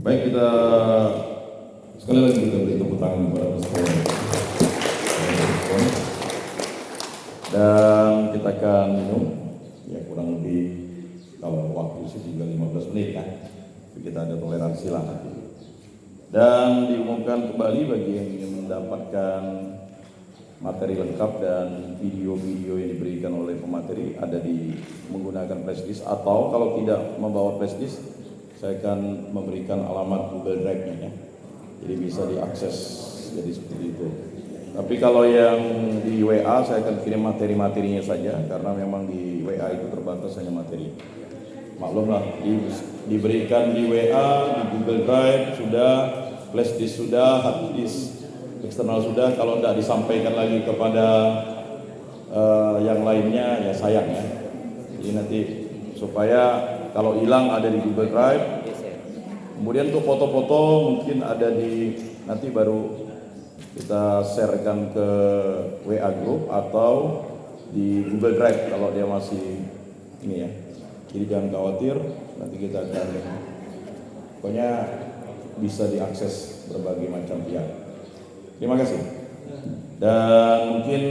Baik, kita sekali lagi kita beri tepuk tangan kepada Pastor. Dan kita akan minum, ya kurang lebih kalau waktu sih tinggal 15 menit kan, kita ada toleransi lah nanti. Dan diumumkan kembali bagi yang ingin mendapatkan materi lengkap dan video-video yang diberikan oleh pemateri ada di menggunakan flashdisk, atau kalau tidak membawa flashdisk, saya akan memberikan alamat Google Drive-nya ya. Jadi bisa diakses, jadi seperti itu. Tapi kalau yang di WA saya akan kirim materi-materinya saja, karena memang di WA itu terbatas hanya materi. Maklumlah, diberikan di WA, di Google Drive sudah, flash disk sudah, hard disk eksternal sudah. Kalau tidak disampaikan lagi kepada yang lainnya, ya sayang ya. Jadi nanti supaya kalau hilang ada di Google Drive. Kemudian untuk foto-foto mungkin ada di, nanti baru kita sharekan ke WA group atau di Google Drive kalau dia masih ini ya. Jadi jangan khawatir, nanti kita akan pokoknya bisa diakses berbagai macam pihak. Terima kasih. Dan mungkin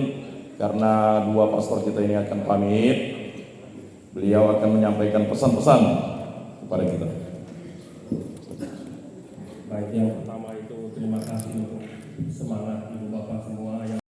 karena dua pastor kita ini akan pamit, beliau akan menyampaikan pesan-pesan kepada kita. Baik, yang pertama itu terima kasih untuk semangat Ibu Bapak semua yang